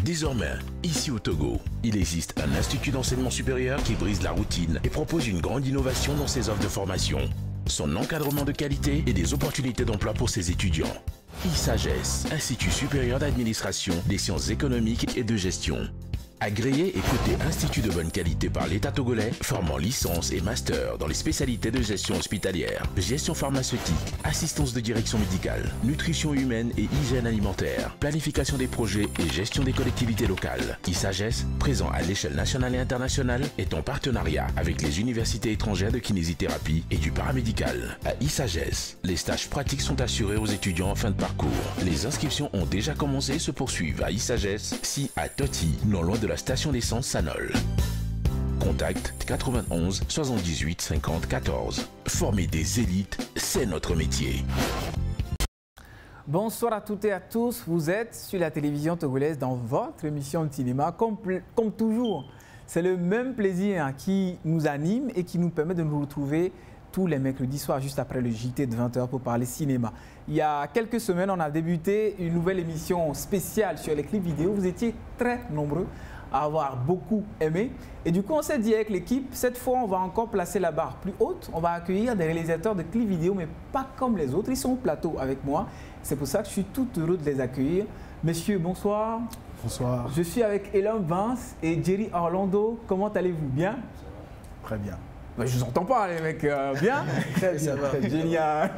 Désormais, ici au Togo, il existe un institut d'enseignement supérieur qui brise la routine et propose une grande innovation dans ses offres de formation, son encadrement de qualité et des opportunités d'emploi pour ses étudiants. ISAGES, Institut supérieur d'administration, des sciences économiques et de gestion. Agréé et coté Institut de bonne qualité par l'État togolais, formant licence et master dans les spécialités de gestion hospitalière, gestion pharmaceutique, assistance de direction médicale, nutrition humaine et hygiène alimentaire, planification des projets et gestion des collectivités locales. ISAGES, présent à l'échelle nationale et internationale, est en partenariat avec les universités étrangères de kinésithérapie et du paramédical. À ISAGES, les stages pratiques sont assurés aux étudiants en fin de parcours. Les inscriptions ont déjà commencé et se poursuivent à ISAGES, si à Toti, non loin de la station d'essence Sanol. Contact 91 78 50 14. Former des élites, c'est notre métier. Bonsoir à toutes et à tous, vous êtes sur la télévision togolaise dans votre émission de cinéma. Comme toujours, c'est le même plaisir qui nous anime et qui nous permet de nous retrouver tous les mercredis soirs juste après le JT de 20h pour parler cinéma. Il y a quelques semaines, on a débuté une nouvelle émission spéciale sur les clips vidéo. Vous étiez très nombreux à avoir beaucoup aimé. Et du coup, on s'est dit avec l'équipe, cette fois, on va encore placer la barre plus haute. On va accueillir des réalisateurs de clips vidéo, mais pas comme les autres. Ils sont au plateau avec moi. C'est pour ça que je suis tout heureux de les accueillir. Messieurs, bonsoir. Bonsoir. Je suis avec Elon Vance et Jerry Orlando. Comment allez-vous? Bien? Très bien. Ben, je vous entends pas, les mecs. Bien? Très bien. Génial.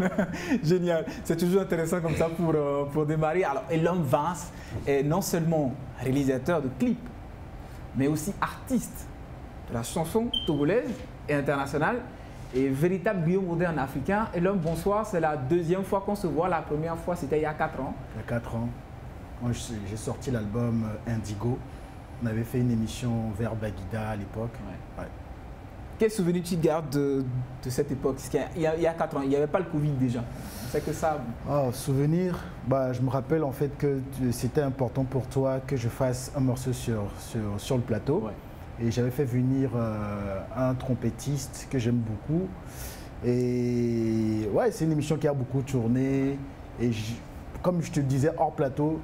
Génial. C'est toujours intéressant comme ça pour démarrer. Alors, Elon Vance est non seulement réalisateur de clips, mais aussi artiste de la chanson togolaise et internationale et véritable Guillaume moderne africain. Elon, bonsoir, c'est la deuxième fois qu'on se voit. La première fois, c'était il y a 4 ans. Il y a 4 ans, quand j'ai sorti l'album Indigo, on avait fait une émission vers Baguida à l'époque. Ouais. Ouais. Quel souvenir tu gardes de cette époque? Il y a 4 ans, il n'y avait pas le Covid déjà. C'est que ça. Oh, souvenir, je me rappelle en fait que c'était important pour toi que je fasse un morceau sur le plateau. Ouais. Et j'avais fait venir un trompettiste que j'aime beaucoup. Et ouais, c'est une émission qui a beaucoup tourné. Et comme je te disais hors plateau,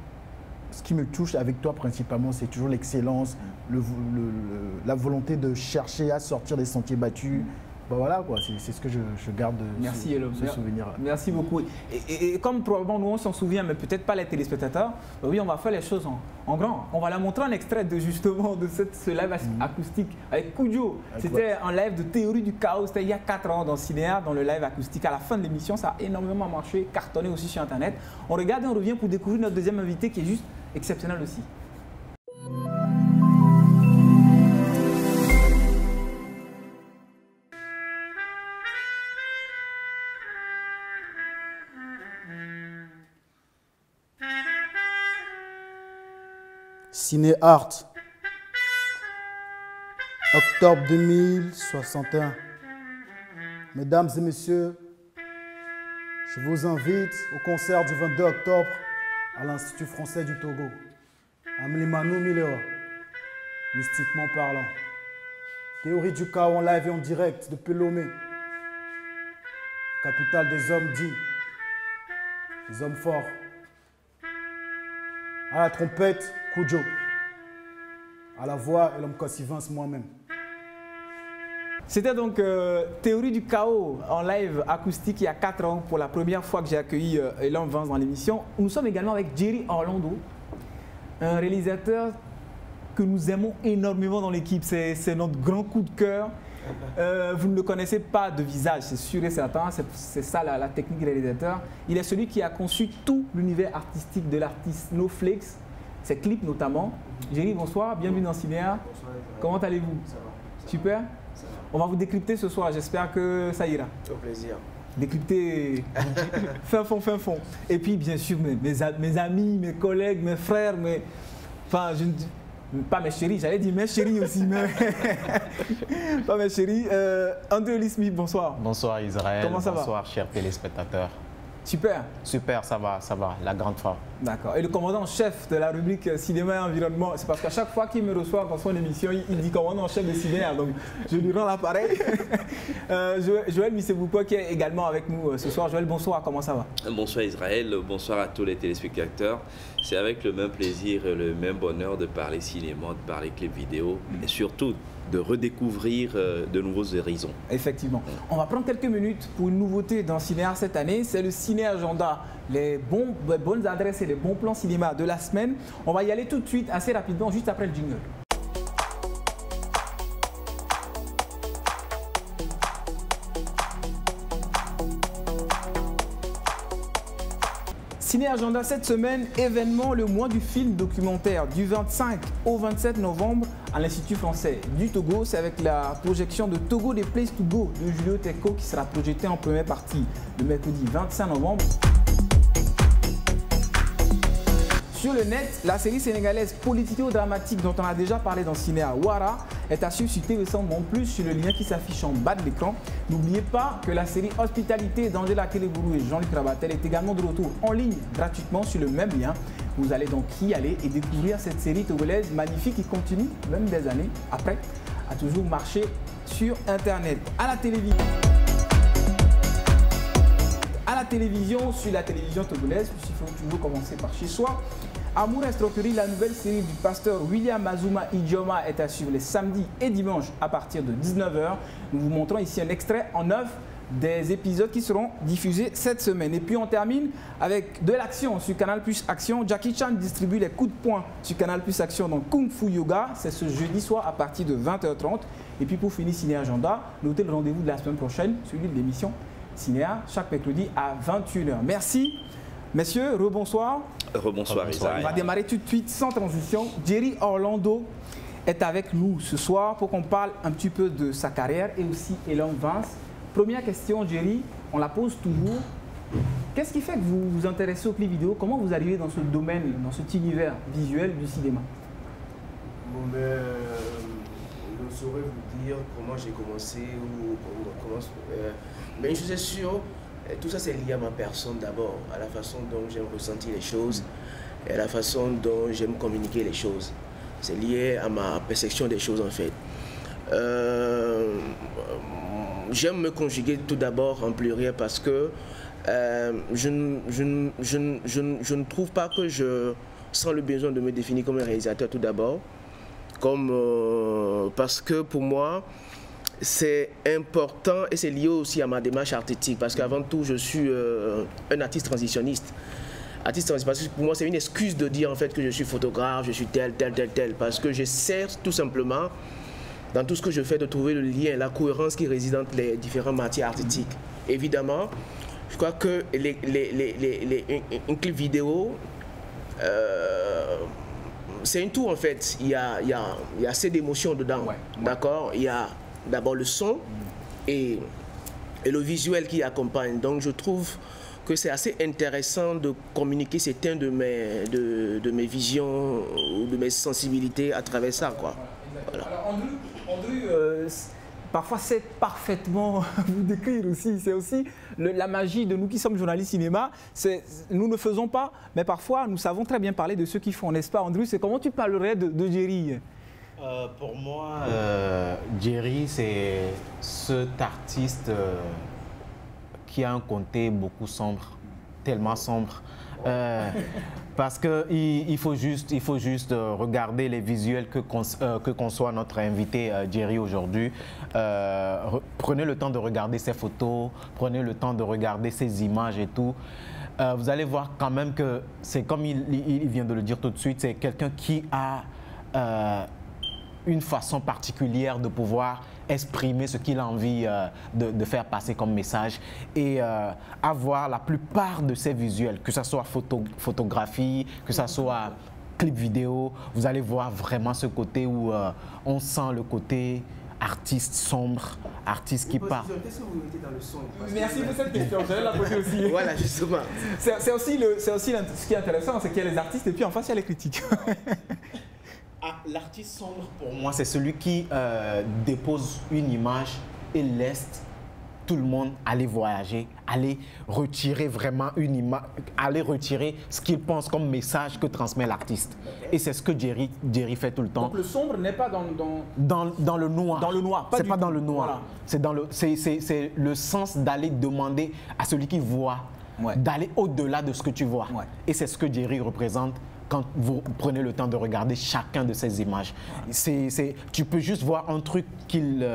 ce qui me touche avec toi principalement, c'est toujours l'excellence, la volonté de chercher à sortir des sentiers battus. Voilà, quoi, c'est ce que je garde de ce souvenir-là. Merci beaucoup. Et comme probablement nous on s'en souvient, mais peut-être pas les téléspectateurs, oui, on va faire les choses en grand. On va la montrer un extrait justement de ce live acoustique avec Kudjo. C'était un live de théorie du chaos, c'était il y a 4 ans dans Cinéa, dans le live acoustique. À la fin de l'émission, ça a énormément marché, cartonné aussi sur Internet. On regarde et on revient pour découvrir notre deuxième invité qui est juste exceptionnel aussi. Ciné Art, octobre 2061. Mesdames et messieurs, je vous invite au concert du 22 octobre à l'Institut français du Togo, à Mlimano Mileo, mystiquement parlant. Théorie du chaos en live et en direct depuis Lomé, capitale des hommes dits, des hommes forts. À la trompette, Kudjo. À la voix, Elom Kossivance moi-même. C'était donc Théorie du chaos en live acoustique il y a 4 ans pour la première fois que j'ai accueilli Elon Vance dans l'émission. Nous sommes également avec Jerry Orlando, un réalisateur que nous aimons énormément dans l'équipe. C'est notre grand coup de cœur. Vous ne le connaissez pas de visage, c'est sûr et certain. C'est ça la technique réalisateur. Il est celui qui a conçu tout l'univers artistique de l'artiste Snowflakes, ses clips notamment. Jerry, bonsoir, bienvenue dans Cinéa. Bonsoir. Comment allez-vous? Ça va. Super. Ça va. On va vous décrypter ce soir, j'espère que ça ira. Au plaisir. Décrypter fin fond. Et puis bien sûr mes amis, mes collègues, mes frères, enfin pas mes chéris, j'allais dire mes chéris aussi, mais pas mes chéris. André Olismi, bonsoir. Bonsoir Israël. Comment ça va? Bonsoir chers téléspectateurs. Super. Super, ça va, la grande forme. D'accord. Et le commandant en chef de la rubrique cinéma et environnement, c'est parce qu'à chaque fois qu'il me reçoit dans son émission, il dit commandant en chef de cinéma. Donc je lui rends l'appareil. Joël Misseboupo qui est également avec nous ce soir. Joël, bonsoir, comment ça va? Bonsoir Israël, bonsoir à tous les téléspectateurs. C'est avec le même plaisir et le même bonheur de parler cinéma, de parler clips vidéo et surtout de redécouvrir de nouveaux horizons. Effectivement. On va prendre quelques minutes pour une nouveauté dans Cinéa cette année. C'est le Ciné Agenda, les bonnes adresses et les bons plans cinéma de la semaine. On va y aller tout de suite, assez rapidement, juste après le jingle. Ciné Agenda cette semaine, événement le mois du film documentaire du 25 au 27 novembre à l'Institut français du Togo. C'est avec la projection de Togo des Place to Go de Julio Teko qui sera projetée en première partie le mercredi 25 novembre. Sur le net, la série sénégalaise politico-dramatique dont on a déjà parlé dans Cinéa Ouara est à suivre sur TV Centre Mon Plus sur le lien qui s'affiche en bas de l'écran. N'oubliez pas que la série Hospitalité d'Angela Kelebourou et Jean-Luc Rabatel est également de retour en ligne gratuitement sur le même lien. Vous allez donc y aller et découvrir cette série togolaise magnifique qui continue, même des années après, à toujours marcher sur Internet. À la télévision. Sur la télévision togolaise, puisqu'il faut toujours commencer par chez soi. Amour Estroquerie, la nouvelle série du pasteur William Azuma Idioma est à suivre les samedis et dimanches à partir de 19 h. Nous vous montrons ici un extrait en œuvre des épisodes qui seront diffusés cette semaine. Et puis on termine avec de l'action sur Canal Plus Action. Jackie Chan distribue les coups de poing sur Canal Plus Action dans Kung Fu Yoga. C'est ce jeudi soir à partir de 20 h 30. Et puis pour finir Ciné Agenda, notez le rendez-vous de la semaine prochaine, celui de l'émission Cinéa, chaque mercredi à 21 h. Merci. Messieurs, rebonsoir. Rebonsoir Israël. On va démarrer tout de suite sans transition. Jerry Orlando est avec nous ce soir pour qu'on parle un petit peu de sa carrière et aussi Elon Vance. Première question, Jerry, on la pose toujours. Qu'est-ce qui fait que vous vous intéressez aux clips vidéo? Comment vous arrivez dans ce domaine, dans cet univers visuel du cinéma? Bon, mais je ne saurais vous dire comment j'ai commencé ou comment mais une chose est sûre, tout ça c'est lié à ma personne d'abord, à la façon dont j'aime ressentir les choses et à la façon dont j'aime communiquer les choses. C'est lié à ma perception des choses en fait. J'aime me conjuguer tout d'abord en pluriel parce que je ne trouve pas que je sens le besoin de me définir comme un réalisateur tout d'abord, parce que pour moi, c'est important et c'est lié aussi à ma démarche artistique parce qu'avant tout, je suis un artiste transitionniste. Parce que pour moi, c'est une excuse de dire en fait que je suis photographe, je suis tel, parce que j'essaie tout simplement, dans tout ce que je fais, de trouver le lien, la cohérence qui réside entre les différentes matières artistiques. Évidemment, je crois que un clip vidéo, c'est une tour en fait. Il y a assez d'émotions dedans, d'accord. Il y a d'abord le son et le visuel qui accompagne. Donc je trouve que c'est assez intéressant de communiquer certains de mes visions ou de mes sensibilités à travers ça, quoi. Voilà. Alors Andrew, parfois c'est parfaitement vous décrire aussi. C'est aussi la magie de nous qui sommes journalistes cinéma. Nous ne faisons pas, mais parfois nous savons très bien parler de ceux qui font, n'est-ce pas Andrew? C'est comment tu parlerais de Jerry? Pour moi, Jerry, c'est cet artiste qui a un côté beaucoup sombre, tellement sombre. Parce qu'il faut juste regarder les visuels que conçoit notre invité Jerry aujourd'hui. Prenez le temps de regarder ses photos, prenez le temps de regarder ses images et tout. Vous allez voir quand même que c'est comme il vient de le dire tout de suite, c'est quelqu'un qui a une façon particulière de pouvoir exprimer ce qu'il a envie de faire passer comme message et avoir la plupart de ses visuels, que ce soit photographie, que ce soit clip vidéo, vous allez voir vraiment ce côté où on sent le côté artiste sombre, artiste qui part. Qu'est-ce que vous mettez dans le son? Merci pour cette question, j'allais la poser aussi. Voilà, justement. C'est aussi ce qui est intéressant, c'est qu'il y a les artistes et puis en face, il y a les critiques. L'artiste sombre, pour moi, c'est celui qui dépose une image et laisse tout le monde aller voyager, aller retirer vraiment une image, aller retirer ce qu'il pense comme message que transmet l'artiste. Et c'est ce que Jerry fait tout le temps. Donc le sombre n'est pas dans le noir. Dans le noir, c'est pas dans le noir. Voilà. C'est le sens d'aller demander à celui qui voit, d'aller au-delà de ce que tu vois. Ouais. Et c'est ce que Jerry représente quand vous prenez le temps de regarder chacun de ces images. Tu peux juste voir un truc qu'il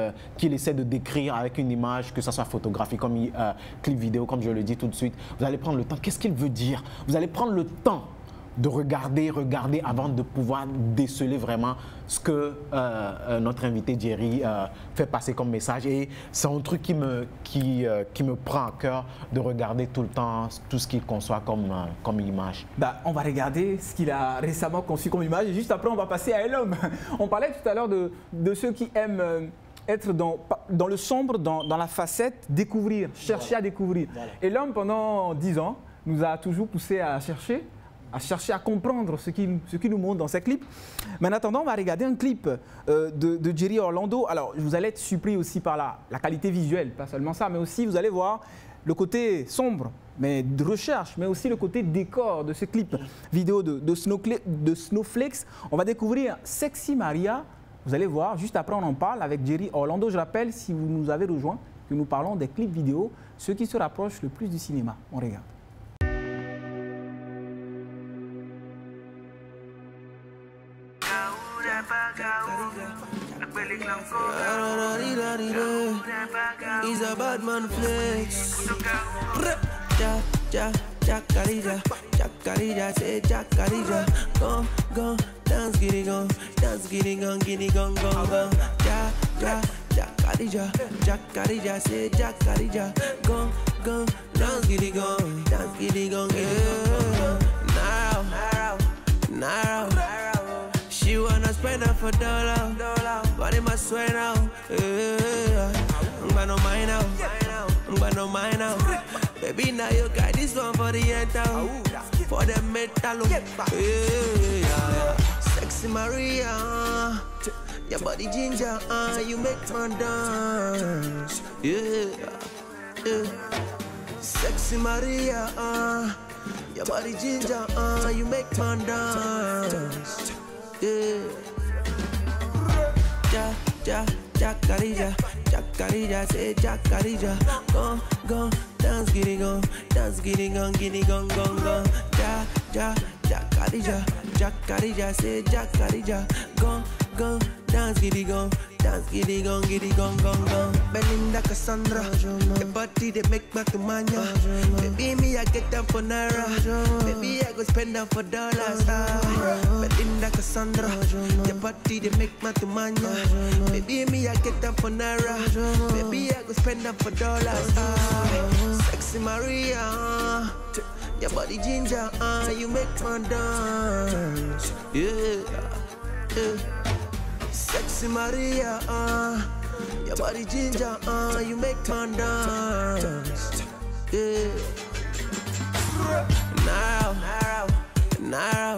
essaie de décrire avec une image, que ce soit photographique, comme clip vidéo, comme je le dis tout de suite. Vous allez prendre le temps. Qu'est-ce qu'il veut dire? Vous allez prendre le temps de regarder avant de pouvoir déceler vraiment ce que notre invité Jerry fait passer comme message. Et c'est un truc qui me prend à cœur de regarder tout le temps tout ce qu'il conçoit comme image. Bah, on va regarder ce qu'il a récemment conçu comme image et juste après on va passer à l'homme. On parlait tout à l'heure de ceux qui aiment être dans le sombre, dans la facette, découvrir, chercher à découvrir. Voilà. Et l'homme, pendant 10 ans, nous a toujours poussé à chercher à comprendre ce qu'il nous montre dans ses clips. Mais en attendant, on va regarder un clip de Jerry Orlando. Alors, vous allez être surpris aussi par la qualité visuelle, pas seulement ça, mais aussi vous allez voir le côté sombre, mais de recherche, mais aussi le côté décor de ce clip vidéo de Snowflakes. On va découvrir Sexy Maria. Vous allez voir, juste après on en parle avec Jerry Orlando. Je rappelle, si vous nous avez rejoints, que nous parlons des clips vidéo, ceux qui se rapprochent le plus du cinéma. On regarde. He's a bad man flex. Jacarija, Jacarija, say Jacarija. Go, dance, giddy gong, giddy gong, gong. Jacarija, Jacarija, say Jacarija. Go, dance, giddy gong, giddy gong. Now. She wanna spend her for dollar, but it must swear now. But no mind now. Baby, now you got this one for the enter, for the metal. Sexy Maria, your body ginger, you make my dance. Sexy Maria, your body ginger, you make my dance. Jacarija, say Jacarija. Go, dance, giddy gong, giddy gong, gong. Jacarija, say Jacarija. Go, dance, giddy gong, giddy gong, gong. Belinda Cassandra, the body they make my tumanya. Baby, me I get them for naira. Baby, I go spend them for dollars. Belinda Cassandra, the body they make my tumanya. Baby, me I get them for naira. Baby, I go spend them for dollars. Sexy Maria, your body ginger, you make my dance. Sexy Maria, your body ginger, you make my dance. Now,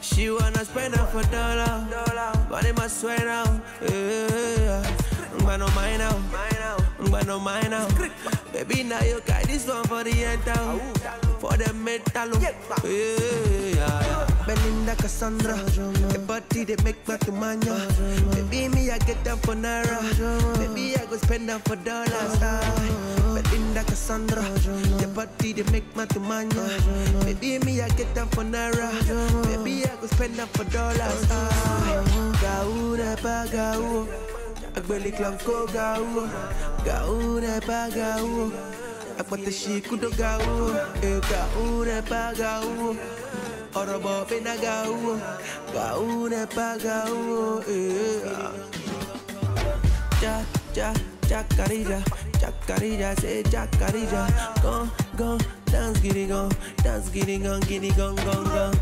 she wanna spend her for dollar, but it must swear now. But no mind now. Baby, now you got this one for the enter, for the metal. Belinda Cassandra, the body they make my tumanya. Baby, me I get them for naira. Baby, I go spend them for dollars. Belinda Cassandra, the body they make my tumanya. Baby, me I get them for naira. Baby, I go spend them for dollars. Gau, Agbeli Clanco Gau, Gau, Akwate Shikudo Gau, Gau, Orobo Bena Gau, Gau, Jacarija, say Jacarija. Go, dance, giddy gong, giddy gong, gong.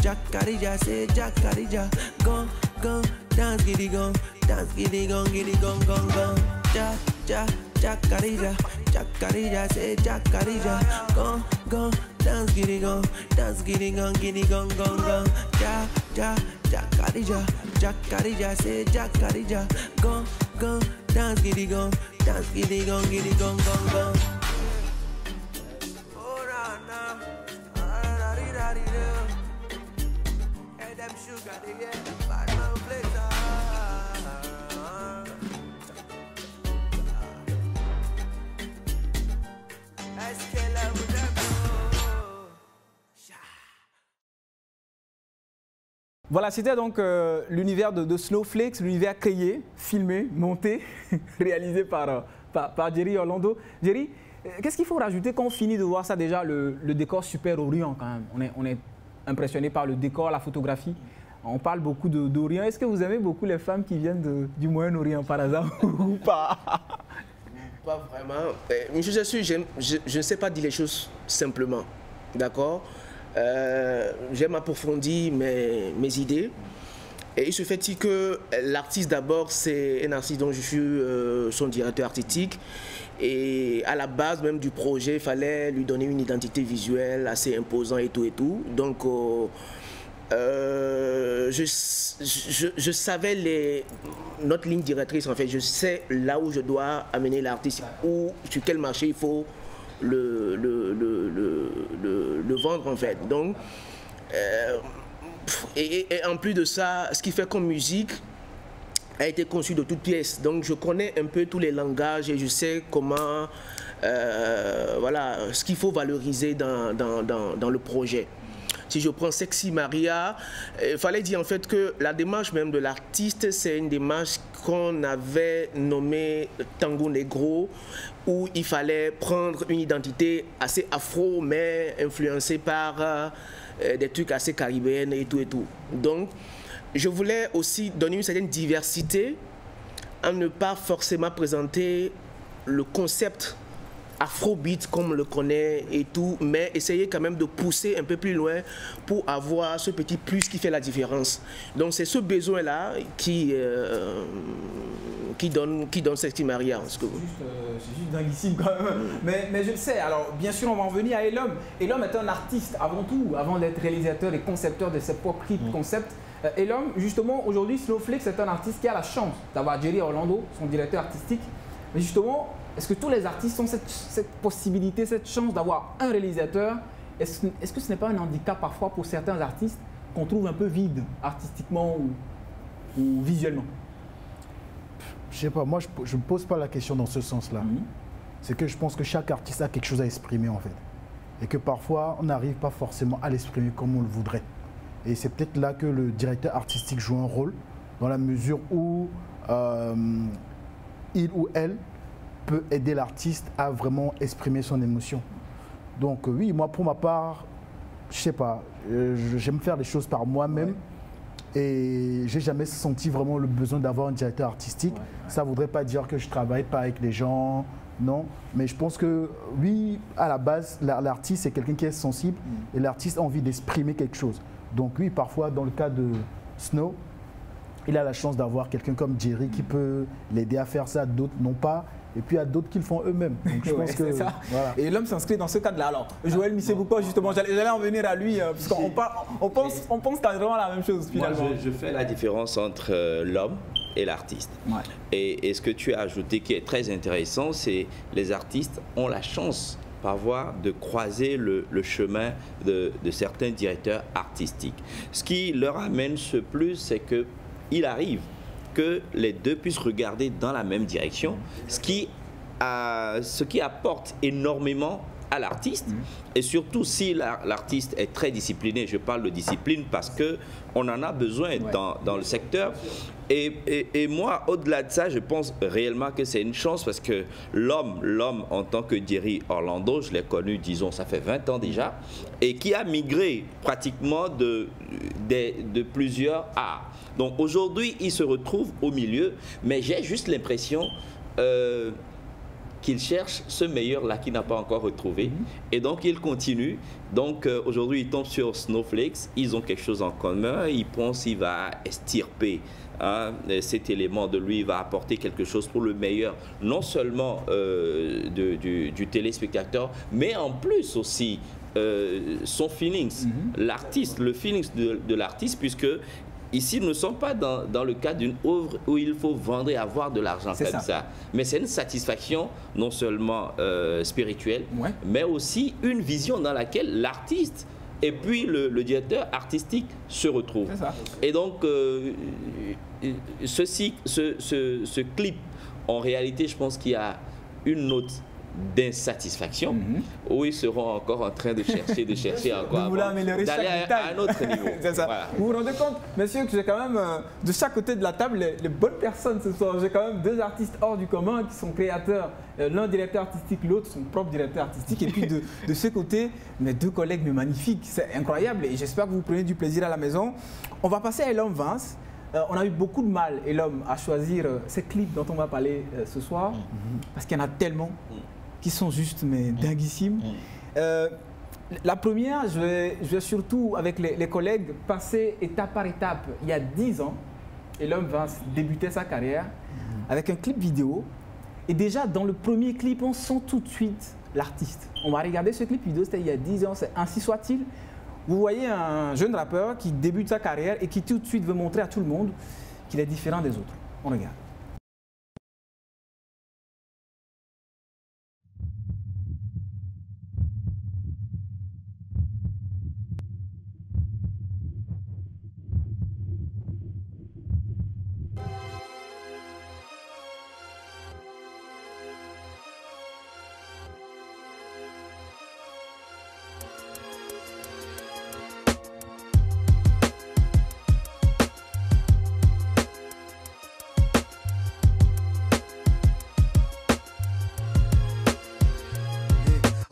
Jacarija, say Jacarija. Go, dance, giddy gong, giddy gong, gong. Jacarija, say Jacarija. Go, dance, giddy gong, giddy gong, gong. Jacarija, say Jacarija. Go, dance, giddy gong, dance, giddy gong, gong, gong. Oh, nah, nah. Hey, them sugar, they get bad man flex. Voilà, c'était donc l'univers de Snowflakes, l'univers créé, filmé, monté, réalisé par Jerry Orlando. Jerry, qu'est-ce qu'il faut rajouter quand on finit de voir ça déjà, le décor super orient quand même. On est impressionné par le décor, la photographie. On parle beaucoup d'Orient. Est-ce que vous aimez beaucoup les femmes qui viennent du Moyen-Orient par hasard ou pas? Pas vraiment. Je suis sûr, je ne sais pas dire les choses simplement. D'accord? J'aime approfondir mes idées. Et il se fait que l'artiste d'abord, c'est un artiste dont je suis son directeur artistique. Et à la base même du projet, il fallait lui donner une identité visuelle assez imposante et tout et tout. Donc je savais notre ligne directrice en fait. Je sais là où je dois amener l'artiste, ou sur quel marché il faut le vendre en fait. Donc et en plus de ça, ce qui fait comme musique a été conçu de toutes pièces. Donc je connais un peu tous les langages et je sais comment voilà ce qu'il faut valoriser dans le projet. Si je prends Sexy Maria, il fallait dire en fait que la démarche même de l'artiste, c'est une démarche qu'on avait nommée Tango Negro, où il fallait prendre une identité assez afro, mais influencée par des trucs assez caribéens et tout et tout. Donc, je voulais aussi donner une certaine diversité, en ne pas forcément présenter le concept afrobeat comme on le connaît et tout, mais essayer quand même de pousser un peu plus loin pour avoir ce petit plus qui fait la différence. Donc c'est ce besoin-là qui donne Sexy Maria. C'est juste dinguissime quand même. Mais je le sais, alors bien sûr on va en venir à Elom. Elom est un artiste avant tout, avant d'être réalisateur et concepteur de ses propres concepts. Elom, justement aujourd'hui Snowflakes est un artiste qui a la chance d'avoir Jerry Orlando, son directeur artistique. Mais justement, est-ce que tous les artistes ont cette possibilité, cette chance d'avoir un réalisateur? Est-ce que ce n'est pas un handicap parfois pour certains artistes qu'on trouve un peu vide artistiquement ou visuellement? Je sais pas, moi je ne me pose pas la question dans ce sens-là. C'est que je pense que chaque artiste a quelque chose à exprimer en fait. Et que parfois on n'arrive pas forcément à l'exprimer comme on le voudrait. Et c'est peut-être là que le directeur artistique joue un rôle, dans la mesure où il ou elle peut aider l'artiste à vraiment exprimer son émotion. Donc oui, moi pour ma part, je sais pas, j'aime faire les choses par moi-même et j'ai jamais senti vraiment le besoin d'avoir un directeur artistique. Ça voudrait pas dire que je travaille pas avec les gens, non, mais je pense que oui, à la base, l'artiste c'est quelqu'un qui est sensible et l'artiste a envie d'exprimer quelque chose. Donc oui, parfois dans le cas de Snow, il a la chance d'avoir quelqu'un comme Jerry qui peut l'aider à faire ça, d'autres non pas. Et puis il y a d'autres qui le font eux-mêmes. Donc je pense que ça. Voilà. Et l'homme s'inscrit dans ce cadre-là. Alors, Joël Missebouko, justement, j'allais en venir à lui, parce qu'on pense vraiment la même chose finalement. Moi, je fais la différence entre l'homme et l'artiste. Ouais. Et ce que tu as ajouté qui est très intéressant, c'est les artistes ont la chance parfois de croiser le chemin de certains directeurs artistiques. Ce qui leur amène ce plus, c'est qu'il arrive que les deux puissent regarder dans la même direction, ce qui apporte énormément à l'artiste. Et surtout si l'artiste est très discipliné, je parle de discipline parce qu'on en a besoin dans le secteur. Et moi, au-delà de ça, je pense réellement que c'est une chance parce que l'homme en tant que Jerry Orlando, je l'ai connu, disons, ça fait 20 ans déjà, et qui a migré pratiquement de plusieurs arts. Donc aujourd'hui, il se retrouve au milieu, mais j'ai juste l'impression qu'il cherche ce meilleur-là qu'il n'a pas encore retrouvé. Et donc, il continue. Donc, aujourd'hui, il tombe sur Snowflakes. Ils ont quelque chose en commun. Il pense qu'il va extirper cet élément de lui, il va apporter quelque chose pour le meilleur, non seulement du téléspectateur, mais en plus aussi son feelings, l'artiste, le feelings de l'artiste, puisque ici, nous ne sommes pas dans le cadre d'une œuvre où il faut vendre et avoir de l'argent comme ça. Mais c'est une satisfaction non seulement spirituelle, mais aussi une vision dans laquelle l'artiste et puis le directeur artistique se retrouvent. Et donc, ce clip, en réalité, je pense qu'il y a une note d'insatisfaction où ils seront encore en train de chercher encore d'aller à un autre niveau. Voilà. Vous vous rendez compte, messieurs, que j'ai quand même de chaque côté de la table les bonnes personnes ce soir. J'ai quand même deux artistes hors du commun qui sont créateurs, l'un directeur artistique, l'autre son propre directeur artistique, et puis de ce côté, mes deux collègues mais magnifiques. C'est incroyable et j'espère que vous prenez du plaisir à la maison. On va passer à Elom Vince. On a eu beaucoup de mal, Elom, à choisir ces clips dont on va parler ce soir, parce qu'il y en a tellement qui sont juste mais dinguissimes. La première, je vais surtout, avec les collègues, passer étape par étape. Il y a 10 ans, Elom Vince débutait sa carrière avec un clip vidéo. Et déjà, dans le premier clip, on sent tout de suite l'artiste. On va regarder ce clip vidéo, c'était il y a 10 ans, c'est Ainsi soit-il. Vous voyez un jeune rappeur qui débute sa carrière et qui tout de suite veut montrer à tout le monde qu'il est différent des autres. On regarde.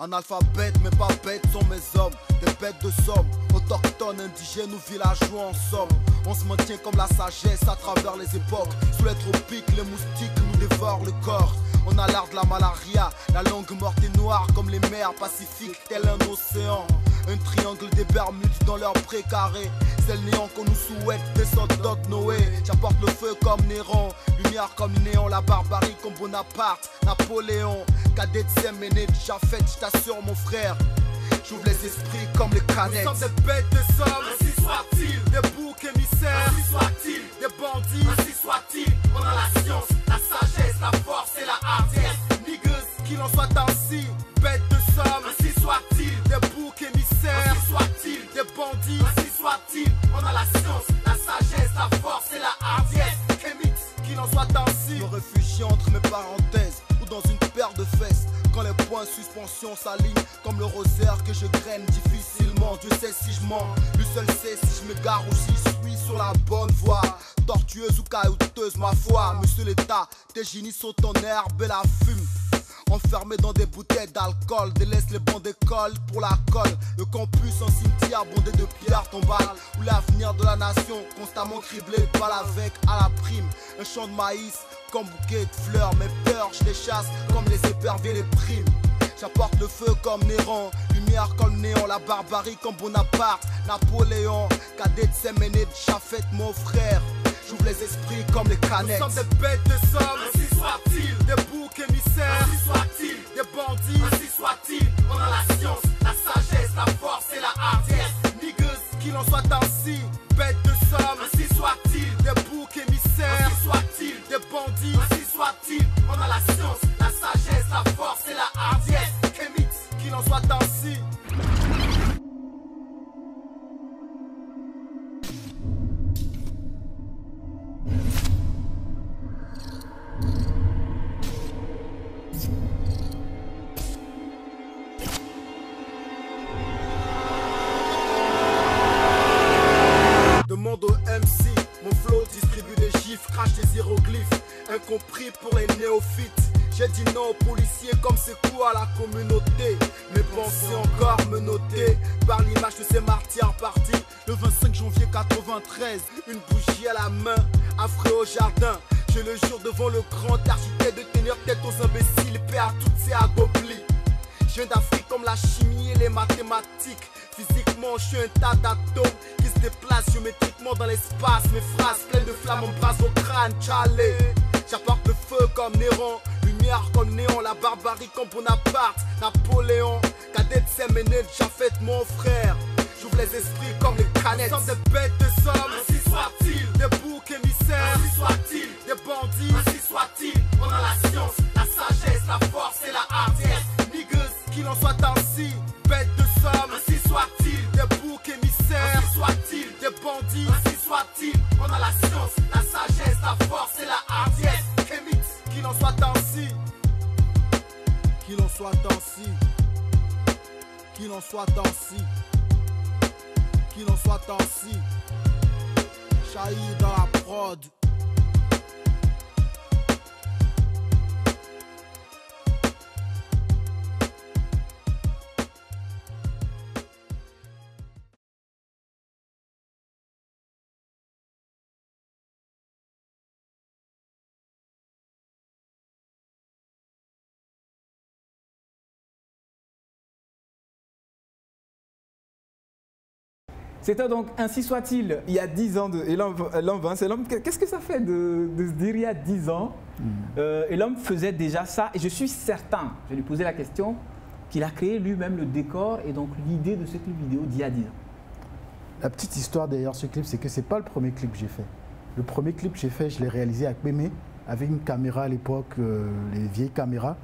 Analphabètes mais pas bêtes sont mes hommes, des bêtes de somme, autochtones, indigènes ou villageois en somme. On se maintient comme la sagesse à travers les époques. Sous les tropiques, les moustiques nous dévorent le corps. On a l'art de la malaria, la langue morte et noire comme les mers pacifiques, tel un océan. Un triangle des Bermudes dans leur précaré. C'est le néant qu'on nous souhaite, descendant de Noé. J'apporte le feu comme Néron, lumière comme néon, la barbarie comme Bonaparte, Napoléon. Cadet de Séménée, déjà fait, je t'assure mon frère. J'ouvre les esprits comme les canettes. Nous sommes des bêtes de somme, ainsi soit-il. Des boucs émissaires, ainsi soit-il. Des bandits, ainsi soit-il. On a la science, la sagesse, la force et la hardiesse. Niggas, qu'il en soit ainsi. Bêtes de somme, ainsi soit-il. Des boucs émissaires, ainsi soit-il. Des bandits, ainsi soit-il. On a la science, la sagesse, la force et la hardiesse. Kémix, qu'il en soit ainsi. Me réfugie entre mes parenthèses ou dans une paire de fesses. Quand les points suspension s'alignent comme le rosaire que je graine difficilement. Dieu sait si je mens, lui seul sait si je m'égare ou si je suis sur la bonne voie. Tortueuse ou caillouteuse ma foi, monsieur l'État, tes génies sont en herbe et la fume. Enfermés dans des bouteilles d'alcool, délaisse les bancs d'école pour la colle. Le campus en cimetière bondé de pierres tombales, où l'avenir de la nation constamment criblé de balles avec à la prime. Un champ de maïs comme bouquet de fleurs, mes peurs je les chasse comme les éperviers les primes. J'apporte le feu comme Néron, lumière comme néon, la barbarie comme Bonaparte, Napoléon. Cadet de Séménée, Chafette mon frère. J'ouvre les esprits comme les canettes. Nous sommes des bêtes de somme, ainsi soit-il. Des boucs émissaires, ainsi soit-il. Des bandits, ainsi soit-il. On a la science, la sagesse, la force et la hardiesse. Niggas, qu'il en soit ainsi. Bêtes de somme, ainsi soit-il. Des boucs émissaires, ainsi soit-il. Des bandits, ainsi soit-il. On a la science, la sagesse, la force et la hardiesse. Kémix, qu'il en soit ainsi. Demande au MC, mon flow distribue des gifs, crache des hiéroglyphes, incompris pour les néophytes. J'ai dit non aux policiers comme c'est quoi à la communauté. Mes pensées encore menottées par l'image de ces martyrs partis. Le 25 janvier 93, une bougie à la main, affreux au jardin. Je le jure devant le grand architecte de tenir tête aux imbéciles, paix à toutes ces agoblis. Je viens d'Afrique comme la chimie et les mathématiques. Physiquement, je suis un tas d'atomes qui se déplacent géométriquement dans l'espace. Mes phrases pleines de flammes embrassent au crâne, tchalé. J'apporte le feu comme Néron, lumière comme néon, la barbarie comme Bonaparte, Napoléon. Cadet de Séménée, Chafette mon frère. J'ouvre les esprits comme les canettes. Nous sommes des bêtes de somme, ainsi soit-il. Des boucs émissaires, ainsi soit-il. Des bandits, ainsi soit-il. On a la science, la sagesse, la force et la hardiesse. Niggas, qu'il en soit ainsi. Bêtes de somme, ainsi soit-il. Des boucs émissaires, ainsi soit-il. Des bandits, ainsi soit-il. On a la science, la sagesse, la force et la hardiesse. Kémix, qu'il en soit ainsi. Qu'il en soit ainsi. Qu'il en soit ainsi. Qu'il en soit ainsi. Shahid dans la prod. C'était donc Ainsi soit-il, il y a 10 ans, et l'homme Vince. Qu'est-ce que ça fait de se dire il y a 10 ans, et l'homme faisait déjà ça, et je suis certain, je lui posais la question, qu'il a créé lui-même le décor et donc l'idée de ce clip vidéo d'il y a 10 ans. La petite histoire derrière ce clip, c'est que ce n'est pas le premier clip que j'ai fait. Le premier clip que j'ai fait, je l'ai réalisé avec Mémé, avec une caméra à l'époque, les vieilles caméras.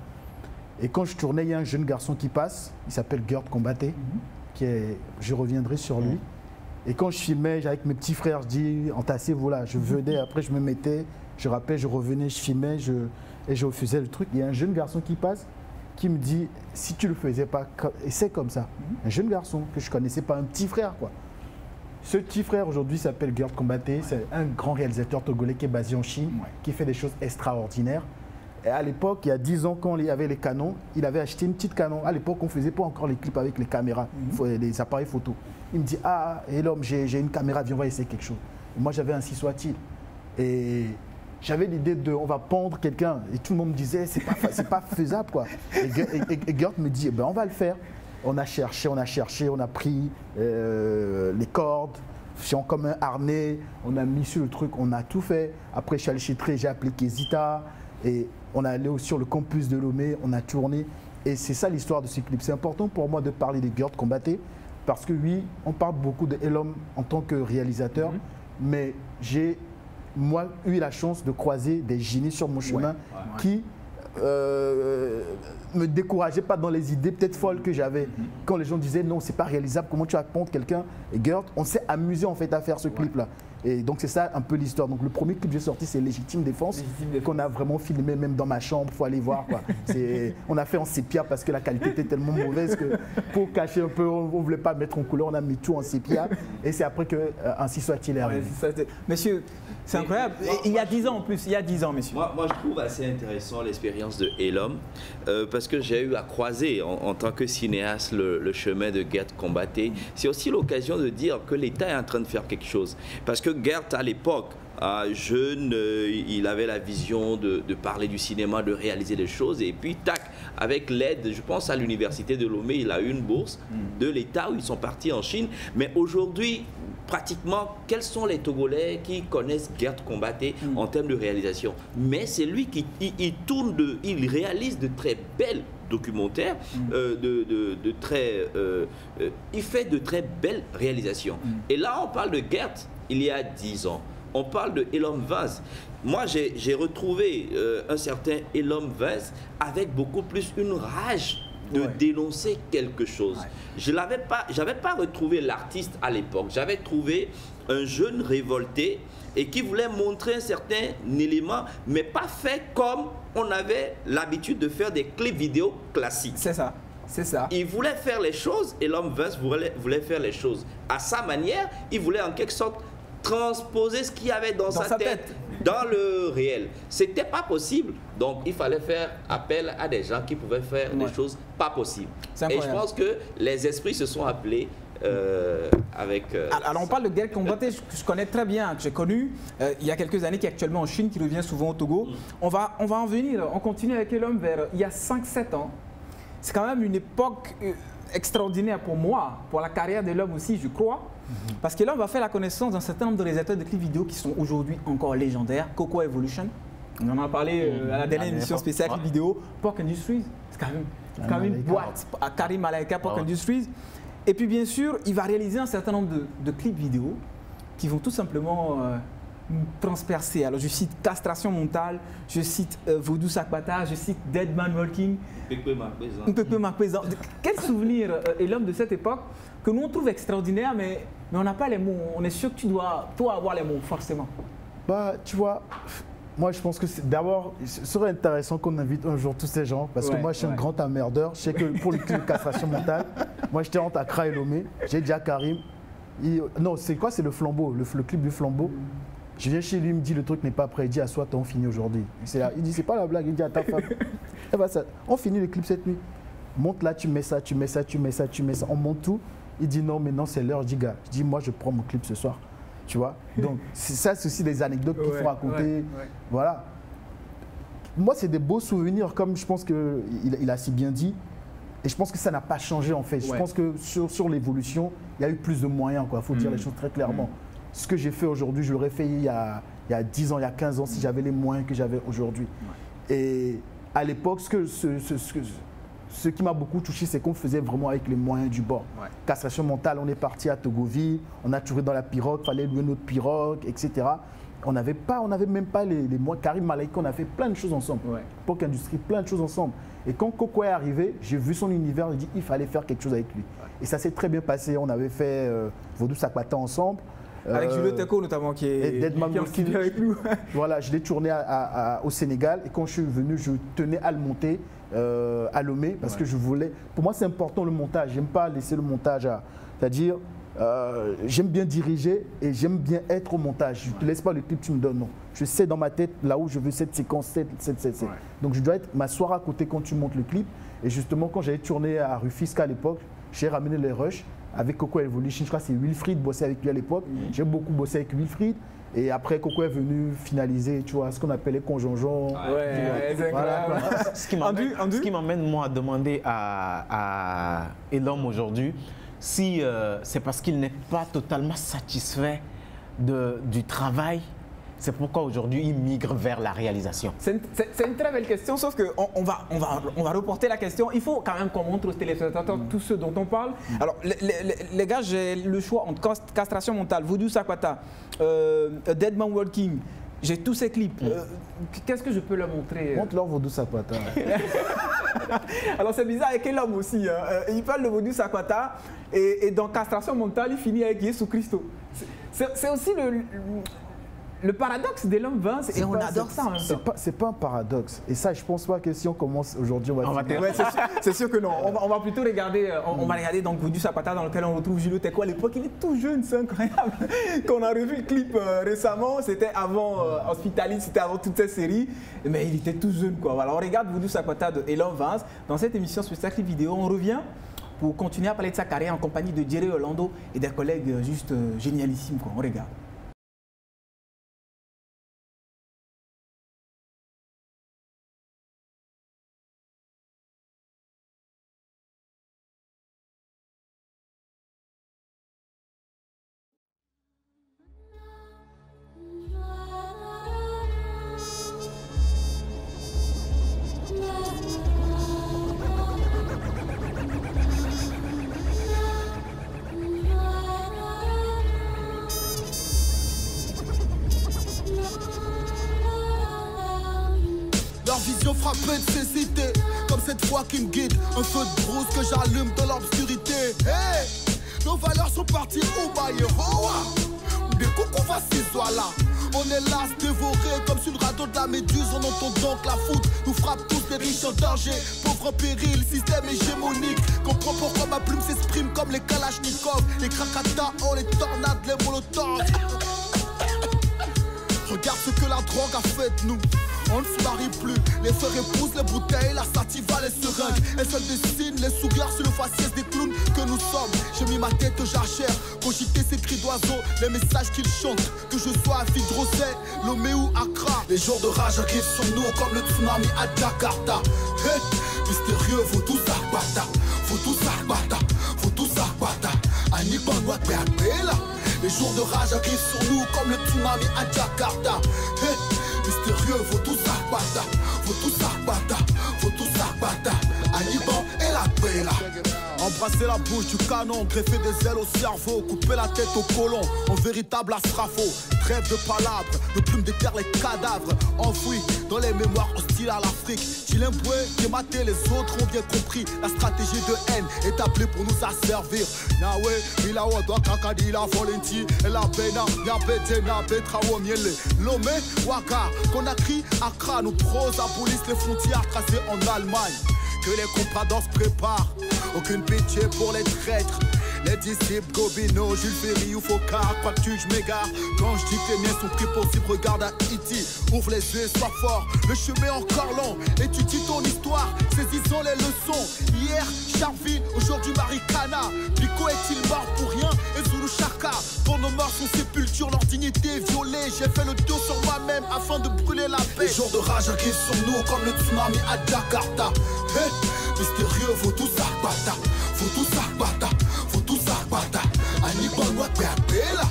Et quand je tournais, il y a un jeune garçon qui passe, il s'appelle Gert Combaté, je reviendrai sur lui. Et quand je filmais avec mes petits frères, je dis entassez-vous là, je venais, après je me mettais, je rappelais, je revenais, je filmais et je faisais le truc. Il y a un jeune garçon qui passe qui me dit si tu le faisais pas, essaie comme ça. Un jeune garçon que je connaissais pas, un petit frère quoi. Ce petit frère aujourd'hui s'appelle Gert Combaté, c'est un grand réalisateur togolais qui est basé en Chine, qui fait des choses extraordinaires. Et à l'époque, il y a 10 ans, quand il y avait les canons, il avait acheté une petite canon. À l'époque, on ne faisait pas encore les clips avec les caméras, les appareils photo. Il me dit ah, et l'homme, j'ai une caméra, viens, on va essayer quelque chose. Et moi, j'avais Ainsi soit-il. Et j'avais l'idée de, on va pendre quelqu'un. Et tout le monde me disait, c'est pas faisable, quoi. Et Gert me dit, ben, on va le faire. On a cherché, on a pris les cordes, comme un harnais, on a mis sur le truc, on a tout fait. Après, je suis allé chez Tré, j'ai appelé Kézita. Et on est allé sur le campus de Lomé, on a tourné. Et c'est ça l'histoire de ce clip. C'est important pour moi de parler de Gert Combaté. Parce que oui, on parle beaucoup de Elom en tant que réalisateur. Mais j'ai, moi, eu la chance de croiser des génies sur mon chemin qui me décourageaient pas dans les idées peut-être folles que j'avais. Quand les gens disaient non, c'est pas réalisable, comment tu vas pondre quelqu'un. Et Gert, on s'est amusé en fait à faire ce clip-là. Et donc c'est ça un peu l'histoire. Donc le premier clip que j'ai sorti, c'est Légitime Défense, qu'on a vraiment filmé même dans ma chambre, il faut aller voir quoi. On a fait en sépia parce que la qualité était tellement mauvaise que pour cacher un peu, on ne voulait pas mettre en couleur, on a mis tout en sépia. Et c'est après que Ainsi soit-il est arrivé. Monsieur, c'est incroyable. Il y a 10 ans en plus, il y a 10 ans, messieurs. Moi je trouve assez intéressant l'expérience de Elom parce que j'ai eu à croiser en tant que cinéaste le chemin de Gert Combaté. C'est aussi l'occasion de dire que l'État est en train de faire quelque chose. Parce que Gert, à l'époque, jeune, il avait la vision de parler du cinéma, de réaliser des choses. Et puis, tac, avec l'aide, je pense à l'université de Lomé, il a eu une bourse de l'État où ils sont partis en Chine. Mais aujourd'hui, pratiquement, quels sont les Togolais qui connaissent Gert Combaté en termes de réalisation? Mais c'est lui qui il réalise de très belles documentaires, il fait de très belles réalisations. Et là, on parle de Gert il y a 10 ans. On parle de Elom Vince. Moi, j'ai retrouvé un certain Elom Vince avec beaucoup plus une rage de dénoncer quelque chose. Je n'avais pas retrouvé l'artiste à l'époque. J'avais trouvé un jeune révolté et qui voulait montrer un certain élément, mais pas fait comme on avait l'habitude de faire des clips vidéo classiques. C'est ça. C'est ça. Il voulait faire les choses, et l'homme Vince voulait faire les choses à sa manière. Il voulait en quelque sorte transposer ce qu'il y avait dans sa tête dans le réel. C'était pas possible. Donc il fallait faire appel à des gens qui pouvaient faire des choses pas possibles. Et je pense que les esprits se sont appelés Alors on parle de Gert Combaté, je connais très bien, que j'ai connu il y a quelques années, qui est actuellement en Chine, qui revient souvent au Togo. On va en venir, on continue avec l'homme vers il y a 5-7 ans. C'est quand même une époque extraordinaire pour moi, pour la carrière de l'homme aussi, je crois. Parce que là, on va faire la connaissance d'un certain nombre de réalisateurs de clips vidéo qui sont aujourd'hui encore légendaires. Coco Evolution, on en a parlé à la dernière émission spéciale clip vidéo. Pork Industries, c'est quand même une boîte. Karim Malaika, Pork Industries. Et puis bien sûr, il va réaliser un certain nombre de clips vidéo qui vont tout simplement nous transpercer. Alors je cite Castration Mentale, je cite Vodou Sakwata, je cite Deadman Walking. Mpepé Marquezan. Quel souvenir est l'homme de cette époque que nous on trouve extraordinaire, mais on n'a pas les mots. On est sûr que tu dois, toi, avoir les mots, forcément. Bah, tu vois, moi je pense que d'abord, ce serait intéressant qu'on invite un jour tous ces gens, parce que moi je suis un grand emmerdeur. Je sais que pour le club Castration Mentale, moi j'étais entre Accra et Lomé, j'ai déjà Karim. Non, c'est quoi? C'est le Flambeau, le clip du Flambeau. Je viens chez lui, il me dit le truc n'est pas prêt. Il dit assois, on finit aujourd'hui. Il dit c'est pas la blague. Il dit à ta femme. Eh ben, on finit le clip cette nuit. Monte là, tu mets ça, tu mets ça, tu mets ça, tu mets ça. On monte tout. Il dit non, mais non, c'est l'heure. Je dis gars, je dis moi je prends mon clip ce soir. Tu vois. Donc ça, c'est aussi des anecdotes qu'il faut raconter. Voilà. Moi, c'est des beaux souvenirs, comme je pense qu'il a si bien dit. Et je pense que ça n'a pas changé en fait. Je pense que sur l'évolution, il y a eu plus de moyens. Il faut dire les choses très clairement. Ce que j'ai fait aujourd'hui, je l'aurais fait il y a 10 ans, il y a 15 ans, si j'avais les moyens que j'avais aujourd'hui. Et à l'époque, ce qui m'a beaucoup touché, c'est qu'on faisait vraiment avec les moyens du bord. Castration Mentale, on est parti à Togoville, on a tourné dans la pirogue, il fallait louer notre pirogue, etc. On n'avait même pas les moyens. Karim Malaika, on a fait plein de choses ensemble. Époque Industrie, plein de choses ensemble. Et quand Coco est arrivé, j'ai vu son univers, j'ai dit qu'il fallait faire quelque chose avec lui. Et ça s'est très bien passé. On avait fait Vodou Sakwata ensemble. Avec Julio Teko notamment qui est en studio avec nous. Voilà, je l'ai tourné au Sénégal et quand je suis venu, je tenais à le monter à Lomé parce que je voulais. Pour moi, c'est important le montage. J'aime pas laisser le montage c'est-à-dire, j'aime bien diriger et j'aime bien être au montage. Je ne te laisse pas le clip, tu me donnes non. Je sais dans ma tête là où je veux cette séquence, cette. Donc je dois m'asseoir à côté quand tu montes le clip. Et justement, quand j'avais tourné à Rufisque à l'époque, j'ai ramené les rushs. Avec Coco Evolution, je crois que c'est Wilfried bossé avec lui à l'époque. J'ai beaucoup bossé avec Wilfried. Et après, Coco est venu finaliser, tu vois, ce qu'on appelait conjongeons. Ce qui m'amène, moi, à demander à Elom aujourd'hui si c'est parce qu'il n'est pas totalement satisfait du travail. C'est pourquoi aujourd'hui il migre vers la réalisation. C'est une très belle question, sauf qu'on va reporter la question. Il faut quand même qu'on montre aux téléspectateurs tous ceux dont on parle. Alors les gars, j'ai le choix entre Castration Mentale, Vodou Sakwata, Deadman Walking. J'ai tous ces clips. Qu'est-ce que je peux leur montrer? Montre-leur Vodou Sakwata. Alors c'est bizarre avec l'homme aussi. Il parle de Vodou Sakwata et dans Castration Mentale, il finit avec Yesu Christo. C'est aussi le paradoxe de l'homme Vince, et on adore ça en même temps. C'est pas un paradoxe. Et ça, je pense pas que si on commence aujourd'hui, on va c'est sûr que non. On va plutôt regarder, on va regarder donc Vodou Sakwata dans lequel on retrouve Julio Teko. À l'époque, il est tout jeune, c'est incroyable. Quand on a revu le clip récemment, c'était avant Hospitality, c'était avant toute cette série, mais il était tout jeune, quoi. Voilà, on regarde Vodou Sakwata de Elon Vince. Dans cette émission spéciale clip vidéo, on revient pour continuer à parler de sa carrière en compagnie de Jerry Orlando et des collègues juste génialissimes, quoi. On regarde. Leur vision frappée de cécité, comme cette voix qui me guide. Un feu de brousse que j'allume dans l'obscurité. Hey, nos valeurs sont parties au Bayeroa. Des coucou facile, soit là. On est là, se dévorer comme sur le radeau de la méduse. On entend donc la foudre nous frappe tous les riches en danger. Pauvre péril, système hégémonique. Comprends pourquoi ma plume s'exprime comme les Kalachnikov. Les Krakata, oh les tornades, les molotovs. Regarde ce que la drogue a fait de nous. On ne se marie plus, les sœurs épousent les bouteilles, la sativa, les seringues. Elles seules dessinent les sourires sur le faciès des clowns que nous sommes. J'ai mis ma tête au jachère, cogiter ces cris d'oiseaux, les messages qu'ils chantent. Que je sois à Vidrosé, Lomé ou Accra. Les jours de rage arrivent sur nous comme le tsunami à Jakarta. Hey, mystérieux, Vodou Sakwata, Vodou Sakwata, Vodou Sakwata. Aniban Ouagbéabéla. Les jours de rage arrivent sur nous comme le tsunami à Jakarta. Hey, mystérieux, Vodou Sakwata, Vodou Sakwata, Vodou Sakwata. Aniban et la Bella. En Embrasser la bouche du canon, greffer des ailes au cerveau, couper la tête au colon, en véritable astrafo. Trêve de palabres, le plume déterre les cadavres, enfouis dans les mémoires hostiles à l'Afrique. Chilimboué, Kématé, les autres ont bien compris. La stratégie de haine établie pour nous asservir. Nawe, Ilawa, Kakadi, la Volenti, et la Bena, Nyabete, Nabetrawo, Miele, Lomé, Waka, Conakry, Accra, nos pros abolissent les frontières tracées en Allemagne. Que les compradors se préparent, aucune pitié pour les traîtres. Les disciples Gobineau, Jules Ferry ou Focard, quoi que je m'égare. Quand je dis que les miens sont pris possible, regarde à Haïti. Ouvre les yeux, sois fort, le chemin est encore long. Étudie ton histoire, saisissons les leçons. Hier, Charville, aujourd'hui Maricana. Pico est-il mort pour rien? Et Zulu Chaka, pour nos morts, son sépulture, leur dignité violée. J'ai fait le dos sur moi-même afin de brûler la paix. Les jours de rage arrivent sur nous comme le tsunami à Jakarta. Hey, mystérieux, faut tout ça, bata. Faut tout ça, bata. Faut tout ça, bata. Anibon, ouais, là.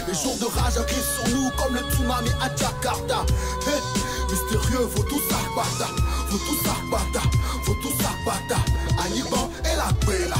Les jours de rage arrivent sur nous comme le tsunami à Jakarta. Hey, mystérieux, faut tout ça, bata. Faut tout ça, bata. Faut tout ça, bata. Anibon et la paix là.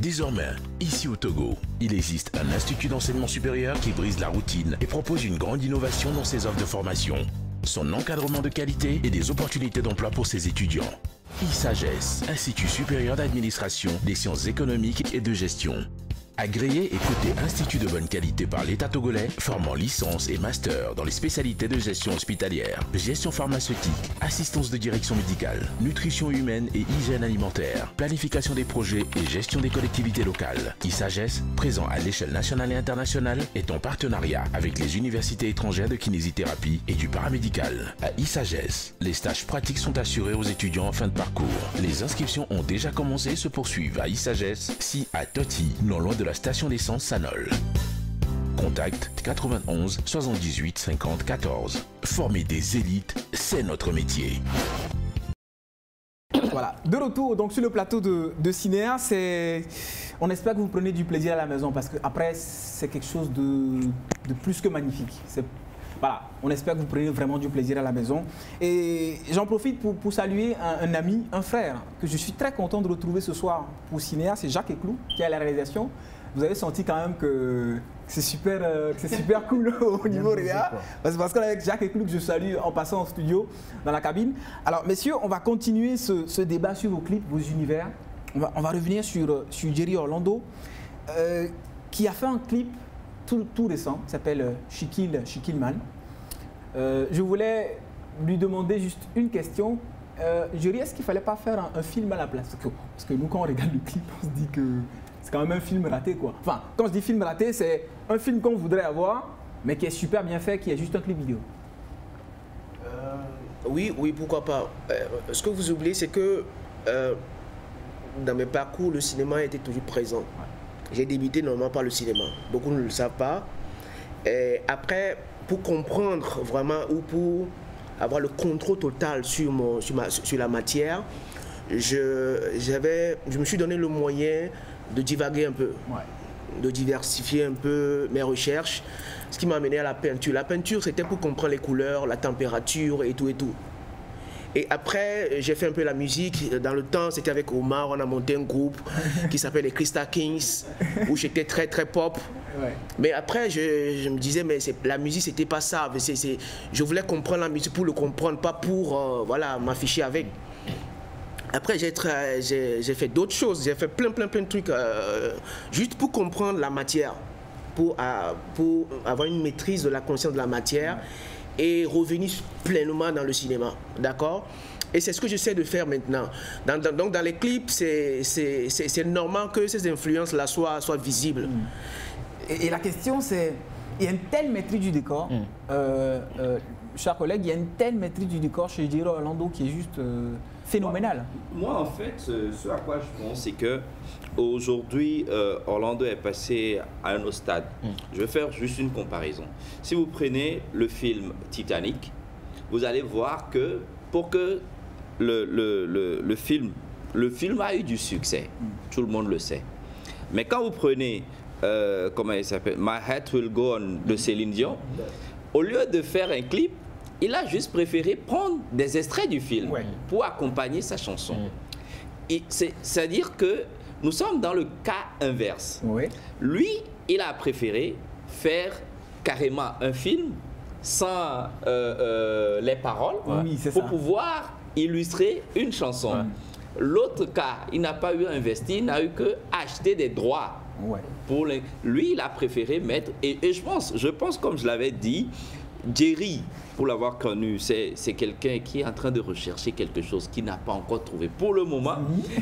Désormais, ici au Togo, il existe un institut d'enseignement supérieur qui brise la routine et propose une grande innovation dans ses offres de formation, son encadrement de qualité et des opportunités d'emploi pour ses étudiants. ISAGES, Institut supérieur d'administration des sciences économiques et de gestion. Agréé et coté Institut de bonne qualité par l'État togolais, formant licence et master dans les spécialités de gestion hospitalière, gestion pharmaceutique, assistance de direction médicale, nutrition humaine et hygiène alimentaire, planification des projets et gestion des collectivités locales. ISAGES, présent à l'échelle nationale et internationale, est en partenariat avec les universités étrangères de kinésithérapie et du paramédical. À ISAGES, les stages pratiques sont assurés aux étudiants en fin de parcours. Les inscriptions ont déjà commencé et se poursuivent à ISAGES, si à Toti, non loin de la station d'essence Sanol. Contact 91 78 50 14. Former des élites, c'est notre métier. Voilà, de retour donc sur le plateau de Cinéa, on espère que vous prenez du plaisir à la maison parce que après c'est quelque chose de plus que magnifique. Voilà, on espère que vous prenez vraiment du plaisir à la maison. Et j'en profite pour saluer un ami, un frère, que je suis très content de retrouver ce soir pour Cinéa, c'est Jacques Eclou qui est à la réalisation. Vous avez senti quand même que c'est super cool au niveau réel. C'est parce qu'avec Jacques Eclou que je salue en passant en studio dans la cabine. Alors messieurs, on va continuer ce débat sur vos clips, vos univers. On va revenir sur Jerry Orlando qui a fait un clip tout récent, qui s'appelle Shikil Man. Je voulais lui demander juste une question. Jerry, est-ce qu'il ne fallait pas faire un film à la place? Parce que nous, quand on regarde le clip, on se dit que c'est quand même un film raté, quoi. Enfin, quand je dis film raté, c'est un film qu'on voudrait avoir, mais qui est super bien fait, qui est juste un clip vidéo. Oui, pourquoi pas. Ce que vous oubliez, c'est que dans mes parcours, le cinéma était toujours présent. Ouais. J'ai débuté normalement par le cinéma. Beaucoup ne le savent pas. Et après, pour comprendre vraiment ou pour avoir le contrôle total sur la matière, je me suis donné le moyen de divaguer un peu, de diversifier un peu mes recherches, ce qui m'a amené à la peinture. La peinture, c'était pour comprendre les couleurs, la température et tout et tout. Et après, j'ai fait un peu la musique. Dans le temps, c'était avec Omar, on a monté un groupe qui s'appelle les Crystal Kings, où j'étais très très pop. Ouais. Mais après, je me disais, mais la musique, c'était pas ça. Je voulais comprendre la musique pour le comprendre, pas pour voilà, m'afficher avec. Après, j'ai fait d'autres choses. J'ai fait plein de trucs juste pour comprendre la matière, pour avoir une maîtrise de la conscience de la matière. et revenir pleinement dans le cinéma, d'accord? Et c'est ce que j'essaie de faire maintenant. Donc dans les clips, c'est normal que ces influences-là soient visibles. Et la question c'est, il y a une telle maîtrise du décor, chers collègues, il y a une telle maîtrise du décor chez Jerry Orlando qui est juste phénoménale. Moi, en fait, ce à quoi je pense, c'est que aujourd'hui, Orlando est passé à un autre stade. Je vais faire juste une comparaison. Si vous prenez le film Titanic, vous allez voir que pour que le film a eu du succès, tout le monde le sait. Mais quand vous prenez, comment il s'appelle, My Heart Will Go On de Céline Dion, au lieu de faire un clip, il a juste préféré prendre des extraits du film pour accompagner sa chanson. C'est-à-dire que nous sommes dans le cas inverse. Lui, il a préféré faire carrément un film sans les paroles pour pouvoir illustrer une chanson. L'autre cas, il n'a pas eu à investir, il n'a eu que acheter des droits. Pour lui, il a préféré mettre, et je pense, comme je l'avais dit, Jerry, pour l'avoir connu, c'est quelqu'un qui est en train de rechercher quelque chose qu'il n'a pas encore trouvé pour le moment.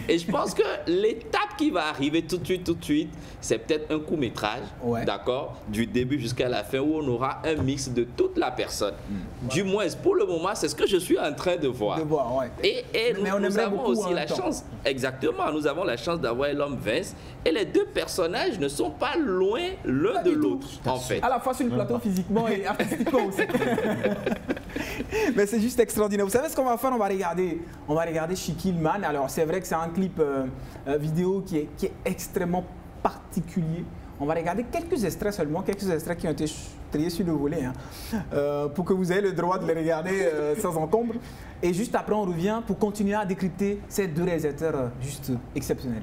Et je pense que l'étape qui va arriver tout de suite, c'est peut-être un court-métrage, d'accord, du début jusqu'à la fin, où on aura un mix de toute la personne. Du moins, pour le moment, c'est ce que je suis en train de voir. Et nous avons aussi la chance, exactement, nous avons la chance d'avoir l'homme Vince, et les deux personnages ne sont pas loin l'un de l'autre, en fait. À la fois sur le plateau physiquement et artistiquement aussi. Mais c'est juste extraordinaire. Vous savez ce qu'on va faire? On va regarder Shikil Man. Alors c'est vrai que c'est un clip vidéo qui est extrêmement particulier. On va regarder quelques extraits seulement, quelques extraits qui ont été triés sur le volet, pour que vous ayez le droit de les regarder sans encombre. Et juste après, on revient pour continuer à décrypter ces deux réalisateurs juste exceptionnels.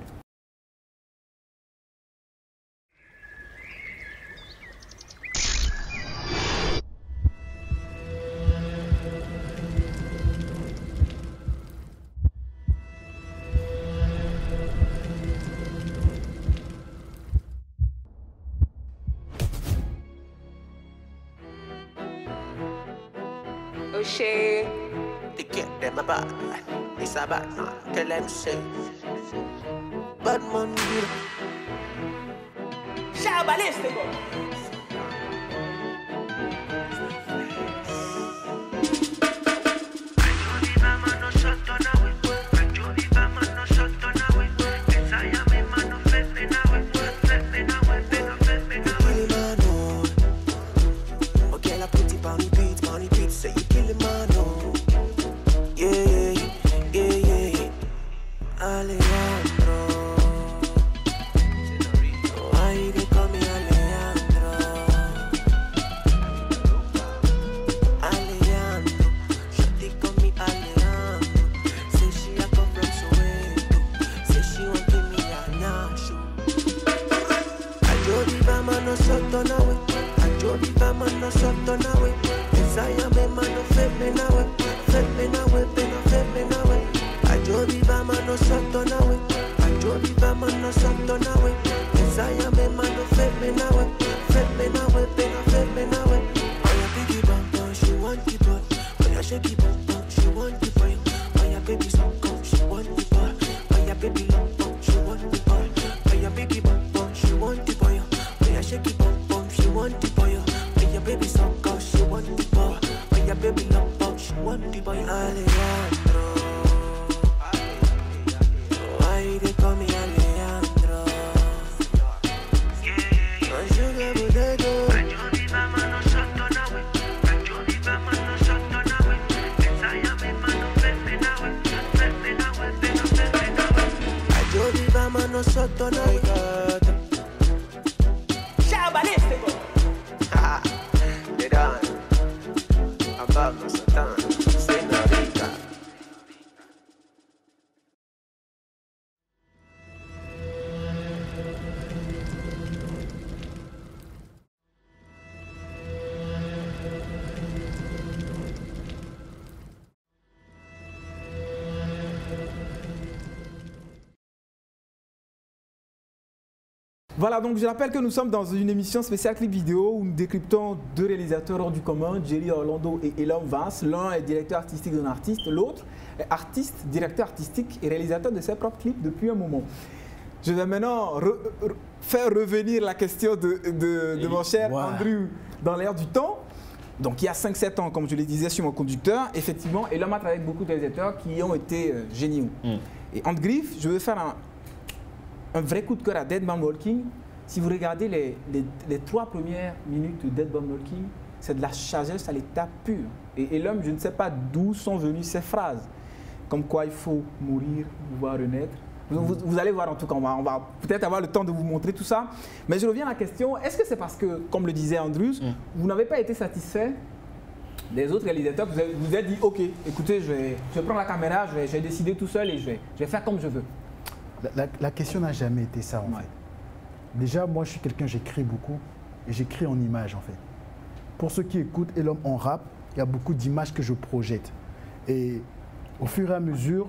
They get them a bad man. It's a bad man. Tell them say bad man will Shabalistico. Voilà, donc je rappelle que nous sommes dans une émission spéciale clip vidéo où nous décryptons deux réalisateurs hors du commun, Jerry Orlando et Elom Vance. L'un est directeur artistique d'un artiste, l'autre est artiste, directeur artistique et réalisateur de ses propres clips depuis un moment. Je vais maintenant faire revenir la question de mon cher Andrew dans l'air du temps. Donc il y a 5-7 ans, comme je le disais sur mon conducteur, effectivement, Elom a travaillé avec beaucoup de réalisateurs qui ont été géniaux. Et Ant Griff, je veux faire un vrai coup de cœur à Dead Man Walking. Si vous regardez les 3 premières minutes de Dead Man Walking, c'est de la sagesse à l'état pur. Et l'homme, je ne sais pas d'où sont venues ces phrases, comme quoi il faut mourir, pouvoir renaître. Vous allez voir en tout cas, on va peut-être avoir le temps de vous montrer tout ça. Mais je reviens à la question, est-ce que c'est parce que, comme le disait Andrews, vous n'avez pas été satisfait des autres réalisateurs, vous vous êtes dit, ok, écoutez, je vais prendre la caméra, je vais décider tout seul et je vais faire comme je veux. La question n'a jamais été ça en fait. Déjà, moi je suis quelqu'un, j'écris beaucoup et j'écris en images en fait. Pour ceux qui écoutent Elom en rap, il y a beaucoup d'images que je projette. Et au fur et à mesure,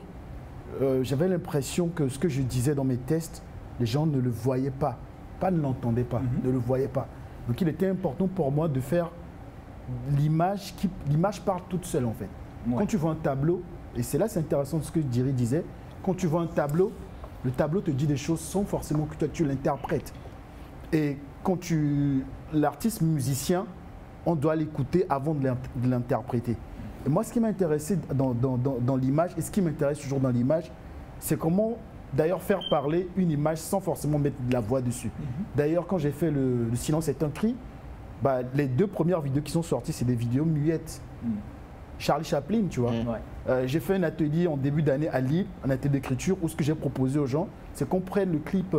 j'avais l'impression que ce que je disais dans mes tests, les gens ne le voyaient pas, ne l'entendaient pas, ne le voyaient pas. Donc il était important pour moi de faire l'image, l'image parle toute seule en fait. Quand tu vois un tableau, et c'est là c'est intéressant ce que Jerry disait, quand tu vois un tableau, le tableau te dit des choses sans forcément que toi tu l'interprètes. Et quand l'artiste musicien, on doit l'écouter avant de l'interpréter. Et moi ce qui m'a intéressé dans l'image, et ce qui m'intéresse toujours dans l'image, c'est comment d'ailleurs faire parler une image sans forcément mettre de la voix dessus. D'ailleurs quand j'ai fait le silence est un cri, bah, les 2 premières vidéos qui sont sorties, c'est des vidéos muettes. Charlie Chaplin, tu vois. J'ai fait un atelier en début d'année à Lille, un atelier d'écriture, où ce que j'ai proposé aux gens, c'est qu'on prenne le clip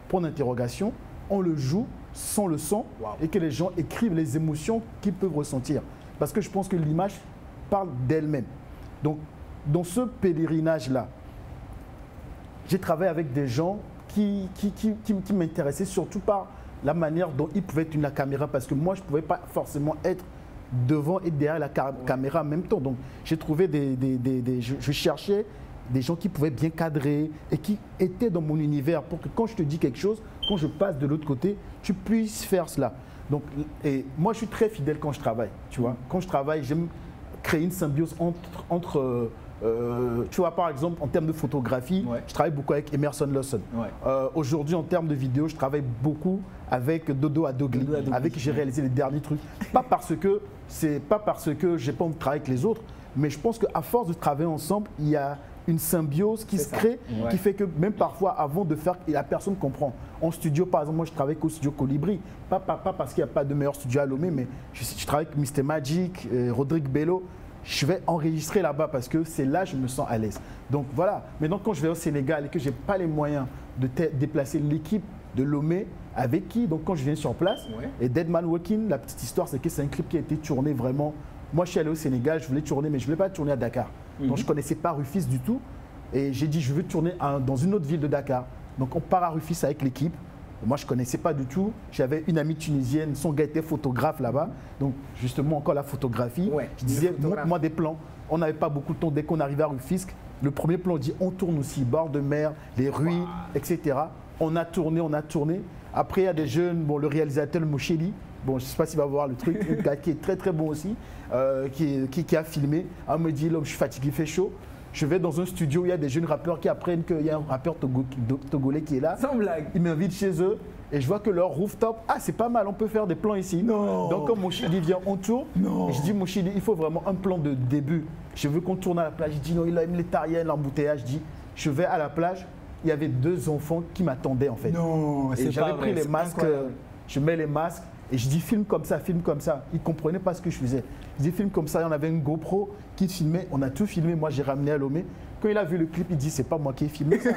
point d'interrogation, on le joue sans le son, et que les gens écrivent les émotions qu'ils peuvent ressentir. Parce que je pense que l'image parle d'elle-même. Donc, dans ce pèlerinage-là, j'ai travaillé avec des gens qui m'intéressaient surtout par la manière dont ils pouvaient tenir la caméra, parce que moi, je ne pouvais pas forcément être devant et derrière la caméra en même temps. Donc, j'ai trouvé je cherchais des gens qui pouvaient bien cadrer et qui étaient dans mon univers pour que quand je te dis quelque chose, quand je passe de l'autre côté, tu puisses faire cela. Donc, et moi, je suis très fidèle quand je travaille, tu vois. Quand je travaille, j'aime créer une symbiose entre tu vois, par exemple, en termes de photographie, je travaille beaucoup avec Emerson Lawson. Aujourd'hui, en termes de vidéo, je travaille beaucoup avec Dodo Adogli, avec qui j'ai réalisé les derniers trucs. Pas parce que j'ai pas envie de travailler avec les autres, mais je pense qu'à force de travailler ensemble, il y a une symbiose qui se crée, qui fait que même parfois, avant de faire, la personne comprend. En studio, par exemple, moi je travaille au studio Colibri, pas parce qu'il n'y a pas de meilleur studio à Lomé, mais je travaille avec Mr Magic, Rodrigue Bello. Je vais enregistrer là-bas parce que c'est là que je me sens à l'aise. Donc voilà, maintenant quand je vais au Sénégal et que je n'ai pas les moyens de déplacer l'équipe de Lomé, avec qui, donc quand je viens sur place, et Dead Man Walking, la petite histoire c'est que c'est un clip qui a été tourné vraiment. Moi je suis allé au Sénégal, je voulais tourner, mais je ne voulais pas tourner à Dakar. Donc je ne connaissais pas Rufisque du tout. Et j'ai dit je veux tourner dans une autre ville de Dakar. Donc on part à Rufisque avec l'équipe. Moi, je ne connaissais pas du tout. J'avais une amie tunisienne, son gars était photographe là-bas. Donc, justement, encore la photographie. Je disais, montre-moi des plans. On n'avait pas beaucoup de temps. Dès qu'on arrivait à Rufisque, le premier plan, on dit, on tourne aussi, bord de mer, les rues, etc. On a tourné. Après, il y a des jeunes, bon, le réalisateur, le Moucheli, bon, je ne sais pas s'il va voir le truc, un gars qui est très, très bon aussi, qui a filmé. On me dit, l'homme, je suis fatigué, il fait chaud. Je vais dans un studio où il y a des jeunes rappeurs qui apprennent qu'il y a un rappeur togolais qui est là. Sans blague. Ils m'invitent chez eux et je vois que leur rooftop, ah c'est pas mal, on peut faire des plans ici. Non. Donc quand Mouchili vient, on tourne. Non. Et je dis Mouchili, il faut vraiment un plan de début. Je veux qu'on tourne à la plage. Je dis non, il aime les tariens, l'embouteillage. Je dis, je vais à la plage. Il y avait 2 enfants qui m'attendaient en fait. Non, et j'avais pris les masques, je mets les masques. Et je dis filme comme ça, filme comme ça. Ils ne comprenaient pas ce que je faisais. Je dis filme comme ça, et on avait une GoPro qui filmait, on a tout filmé, moi j'ai ramené à Lomé. Quand il a vu le clip, il dit c'est pas moi qui ai filmé ça.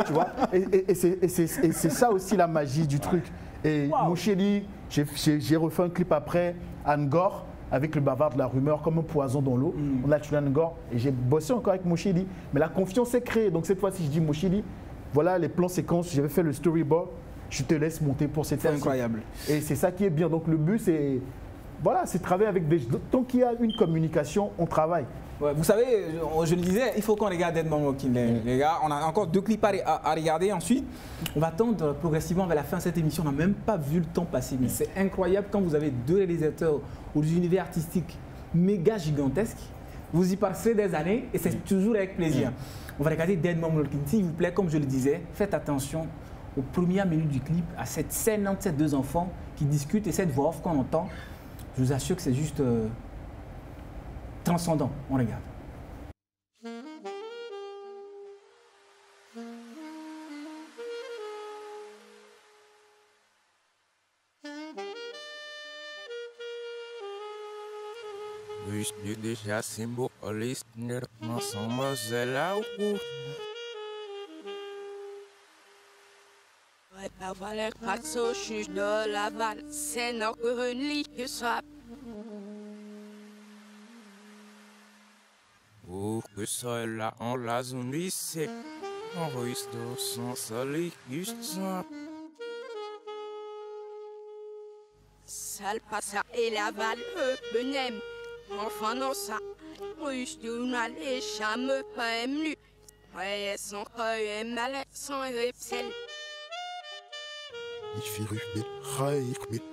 Tu vois. Et c'est ça aussi la magie du truc. Et Moucheli, j'ai refait un clip après, Angor, avec le bavard de la rumeur, comme un poison dans l'eau. On a tué Angor et j'ai bossé encore avec Moucheli. Mais la confiance s'est créée. Donc cette fois-ci, je dis Moucheli, voilà les plans séquences, j'avais fait le storyboard. Je te laisse monter pour cette fois-ci. C'est incroyable. Et c'est ça qui est bien. Donc le but, c'est voilà, c'est travailler avec des... Tant qu'il y a une communication, on travaille. Ouais, vous savez, je le disais, il faut qu'on regarde Dead Man Walking, les gars. On a encore 2 clips à regarder. Ensuite, on va tendre progressivement vers la fin de cette émission. On n'a même pas vu le temps passer. Mais c'est incroyable quand vous avez 2 réalisateurs aux univers artistiques méga gigantesques. Vous y passez des années et c'est toujours avec plaisir. On va regarder Dead Man Walking. S'il vous plaît, comme je le disais, faites attention aux premières minutes du clip, à cette scène entre ces 2 enfants qui discutent et cette voix off qu'on entend. Je vous assure que c'est juste transcendant. On regarde. Je déjà symboliste ensemble c'est là où Avec passo juge de Laval, c'est notre lit que ça. Pour que ça là en la zone lycée, on risque de s'en salir juste ça. Sale passa et Laval, benem. Enfin non ça, russe du mal et chame pas ému. Ouais, son cœur mal, son repsel. Ich verrüch mit, reich mit.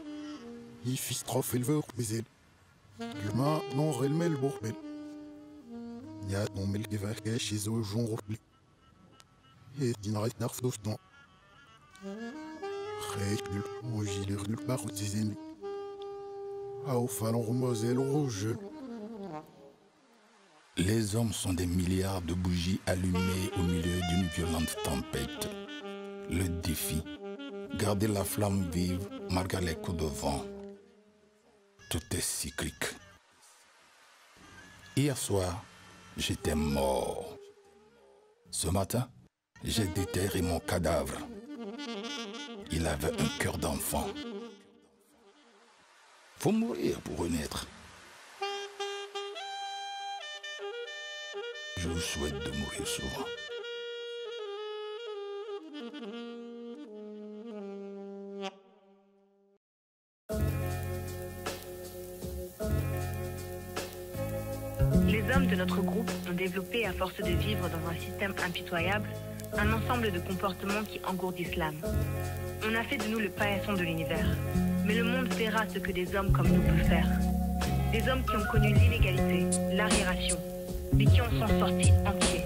Ich fies drauf, il veut baiser. Le main, non, rel mel bourmel. Ja, non, mel gevaque, chez eux, j'en repli. Et dinarek narf d'ostan. Reich nul, oh, j'y l'ai nul par tes ennemis. Au fallon remosel rouge. Les hommes sont des milliards de bougies allumées au milieu d'une violente tempête. Le défi, garder la flamme vive malgré les coups de vent. Tout est cyclique. Hier soir, j'étais mort. Ce matin, j'ai déterré mon cadavre. Il avait un cœur d'enfant. Faut mourir pour renaître. Je vous souhaite de mourir souvent. Les hommes de notre groupe ont développé, à force de vivre dans un système impitoyable, un ensemble de comportements qui engourdissent l'âme. On a fait de nous le paillasson de l'univers. Mais le monde verra ce que des hommes comme nous peuvent faire. Des hommes qui ont connu l'inégalité, l'arriération, mais qui en sont sortis entiers.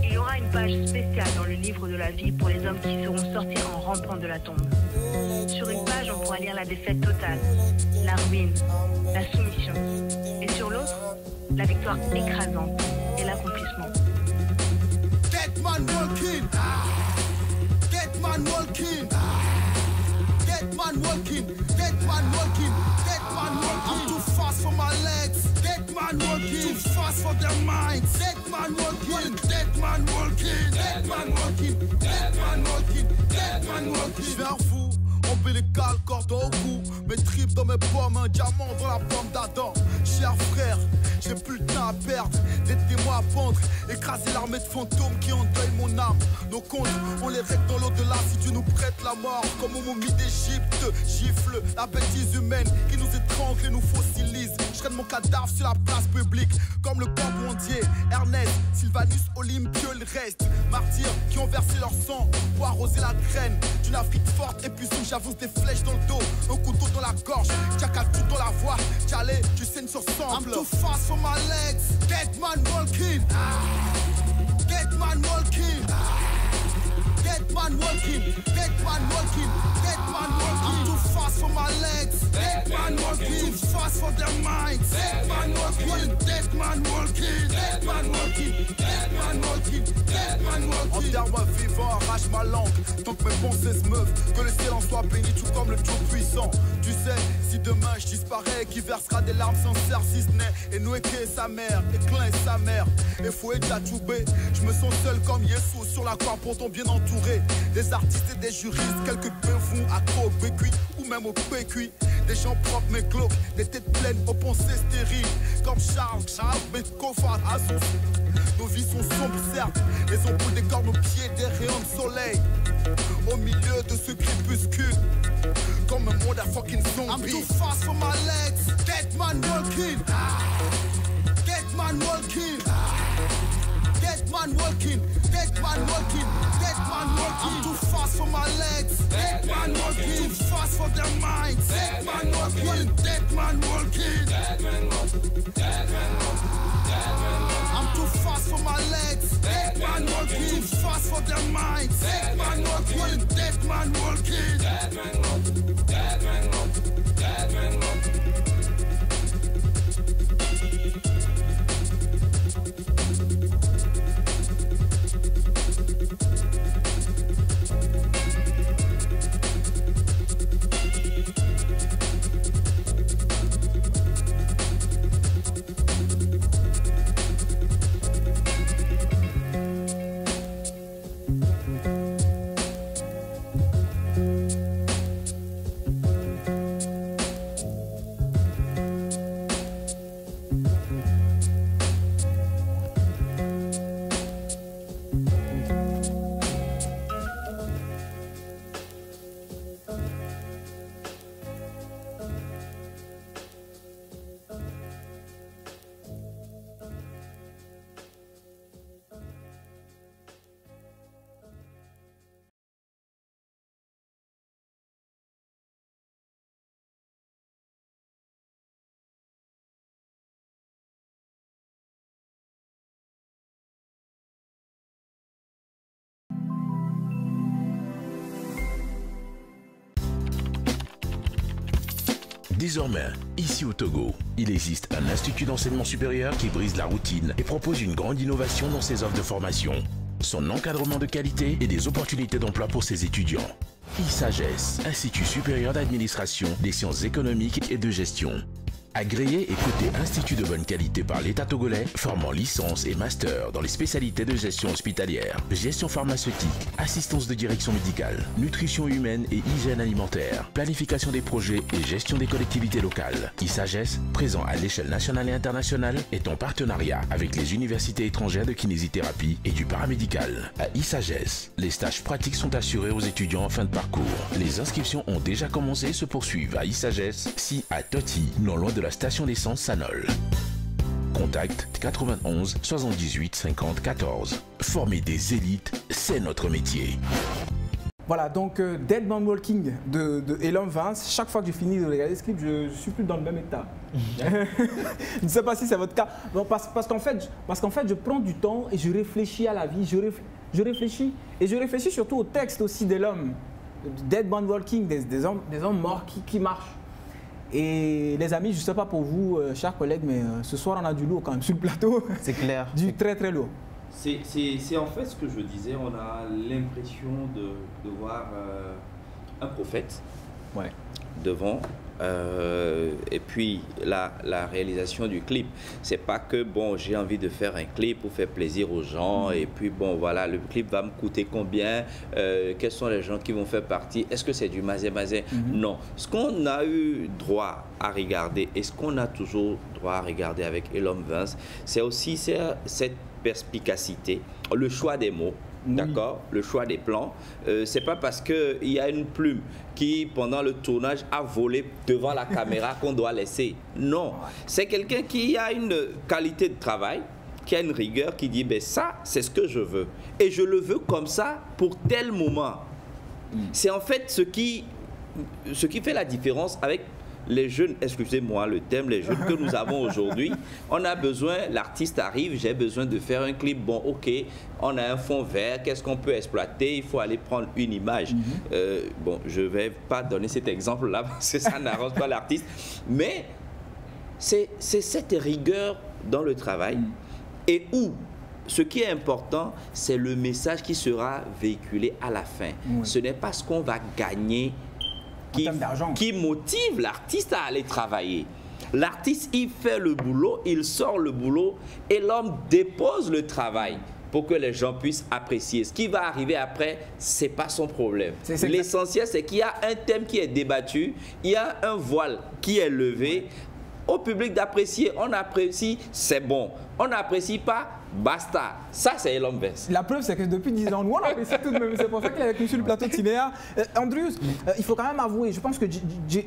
Il y aura une page spéciale dans le livre de la vie pour les hommes qui seront sortis en rampant de la tombe. Sur une page, on pourra lire la défaite totale, la ruine, la soumission. Et sur l'autre, la victoire écrasante et l'accomplissement. Dead man walking. Dead man walking. Dead man walking, dead man walking, dead man walking. I'm too fast for my legs. Dead man walking, too fast for their minds. Dead man walking, dead man walking, dead man walking, dead man walking, dead man walking. Vers vous, ombilical, cordon au cou. Mes tripes dans mes pommes, un diamant dans la pomme d'Adam. Cher frère, j'ai plus le temps à perdre. Aidez-moi à pendre, écraser l'armée de fantômes qui endeuillent mon âme. Nos comptes, on les règle dans l'au-delà si tu nous prêtes la mort. Comme aux momies d'Égypte, gifle la bêtise humaine qui nous étrangle et nous fossilise. Je traîne mon cadavre sur la place publique, comme le Cambrondier, Ernest, Sylvanus, Olympieux, le reste. Martyrs qui ont versé leur sang pour arroser la graine d'une Afrique forte et puis où j'avance des flèches dans le dos, un couteau dans la gorge, Jackal tout dans la voix, Calais, tu saignes sur sample. I'm too fast for my legs, dead man walking, dead man walking, dead man walking, dead man walking, dead man walking. I'm too fast for my legs, dead man walking, too fast for their minds, dead man walking, dead man walking, dead man walking, dead man walking, dead man walking. Enterre-moi vivant, arrache ma langue, tant que mes pensées se meuvent, que le ciel en soit béni tout comme le Dieu puissant. Tu sais, si demain je disparais, qui versera des larmes sincères si ce n'est Enoueke et sa mère, Éclin et sa mère, et Foué Tchatoubé. Je me sens seul comme Yesu sur la croix, pourtant bien entouré des artistes et des juristes, quelques peu fous accro au PQ ou même au PQ. Des gens propres mais glauques, des têtes pleines aux pensées stériles. Comme Charles, mais Kofar à son cycle. Nos vies sont sombres, certes. Les ombres des corps, nos pieds, des rayons de soleil. Au milieu de ce crépuscule, comme un monde à fucking zombie. I'm too fast for my legs. Dead man walking. Dead man walking. Dead man walking. Dead man walking. Dead man walking. I'm too fast for my legs. Dead man walking. Too fast for their minds. Dead man walking. Dead man walking. Dead man walking. Dead man walking. I'm too fast for my legs. Dead man walking. Too fast for their minds. Dead man walking. Dead man walking. Dead man walking. Dead man walking. Dead man walking. Désormais, ici au Togo, il existe un institut d'enseignement supérieur qui brise la routine et propose une grande innovation dans ses offres de formation, son encadrement de qualité et des opportunités d'emploi pour ses étudiants. ISAGES, Institut supérieur d'administration des sciences économiques et de gestion. Agréé et coté Institut de bonne qualité par l'État togolais, formant licence et master dans les spécialités de gestion hospitalière, gestion pharmaceutique, assistance de direction médicale, nutrition humaine et hygiène alimentaire, planification des projets et gestion des collectivités locales. ISAGES, présent à l'échelle nationale et internationale, est en partenariat avec les universités étrangères de kinésithérapie et du paramédical. À ISAGES, les stages pratiques sont assurés aux étudiants en fin de parcours. Les inscriptions ont déjà commencé et se poursuivent à ISAGES, si à Toti, non loin de la station d'essence Sanol. Contact 91 78 50 14. Former des élites, c'est notre métier. Voilà, donc Dead Man Walking de Elom Vance. Chaque fois que je finis de regarder ce clip, je suis plus dans le même état. Je ne sais pas si c'est votre cas. Bon, parce qu'en fait, je prends du temps et je réfléchis à la vie. Je réfléchis. Et je réfléchis surtout au texte aussi d'Elom. Dead Man Walking, des hommes morts qui marchent. Et les amis, je ne sais pas pour vous, chers collègues, mais ce soir, on a du lourd quand même sur le plateau. C'est clair. Du très très lourd. C'est en fait ce que je disais, on a l'impression de voir un prophète devant. Et puis la réalisation du clip, c'est pas que bon, j'ai envie de faire un clip pour faire plaisir aux gens et puis bon voilà, le clip va me coûter combien, quels sont les gens qui vont faire partie, est-ce que c'est du mazé-mazé? Non, ce qu'on a eu droit à regarder et ce qu'on a toujours droit à regarder avec Elom Vance, c'est aussi cette perspicacité, le choix des mots. D'accord, le choix des plans. C'est pas parce qu'il y a une plume qui, pendant le tournage, a volé devant la caméra qu'on doit laisser. Non, c'est quelqu'un qui a une qualité de travail, qui a une rigueur, qui dit ben ça, c'est ce que je veux. Et je le veux comme ça pour tel moment. C'est en fait ce qui fait la différence avec les jeunes, excusez-moi le thème, les jeunes que nous avons aujourd'hui. On a besoin, l'artiste arrive, j'ai besoin de faire un clip, bon ok, on a un fond vert, qu'est-ce qu'on peut exploiter? Il faut aller prendre une image. Bon, je ne vais pas donner cet exemple-là parce que ça n'arrange pas l'artiste, mais c'est cette rigueur dans le travail et où ce qui est important, c'est le message qui sera véhiculé à la fin. Ce n'est pas ce qu'on va gagner qui motive l'artiste à aller travailler. L'artiste, il fait le boulot, il sort le boulot et l'homme dépose le travail. pour que les gens puissent apprécier. Ce qui va arriver après, ce n'est pas son problème. L'essentiel, c'est qu'il y a un thème qui est débattu, il y a un voile qui est levé. Au public d'apprécier, on apprécie, c'est bon. On n'apprécie pas, basta. Ça, c'est Elom Vince. La preuve, c'est que depuis 10 ans, nous, on apprécie tout de même. C'est pour ça qu'il est avec nous sur le plateau de Cinéa. Andrews, il faut quand même avouer, je pense que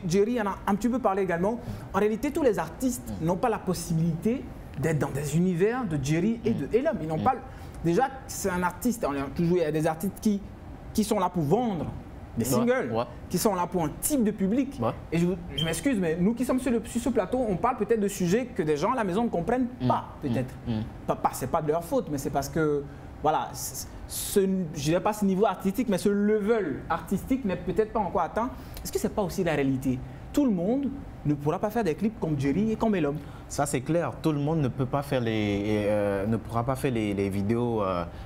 Jerry en a un petit peu parlé également. En réalité, tous les artistes n'ont pas la possibilité d'être dans des univers de Jerry et de Elom. Ils n'ont pas... Déjà, c'est un artiste. Il y a des artistes qui sont là pour vendre des singles, qui sont là pour un type de public. Et je m'excuse, mais nous qui sommes sur ce plateau, on parle peut-être de sujets que des gens à la maison ne comprennent pas, peut-être. C'est pas de leur faute, mais c'est parce que, voilà, je ne dirais pas ce niveau artistique, mais ce level artistique n'est peut-être pas encore atteint. Est-ce que ce n'est pas aussi la réalité? Tout le monde ne pourra pas faire des clips comme Jerry et comme Elom. Ça, c'est clair. Tout le monde ne peut pas faire ne pourra pas faire les vidéos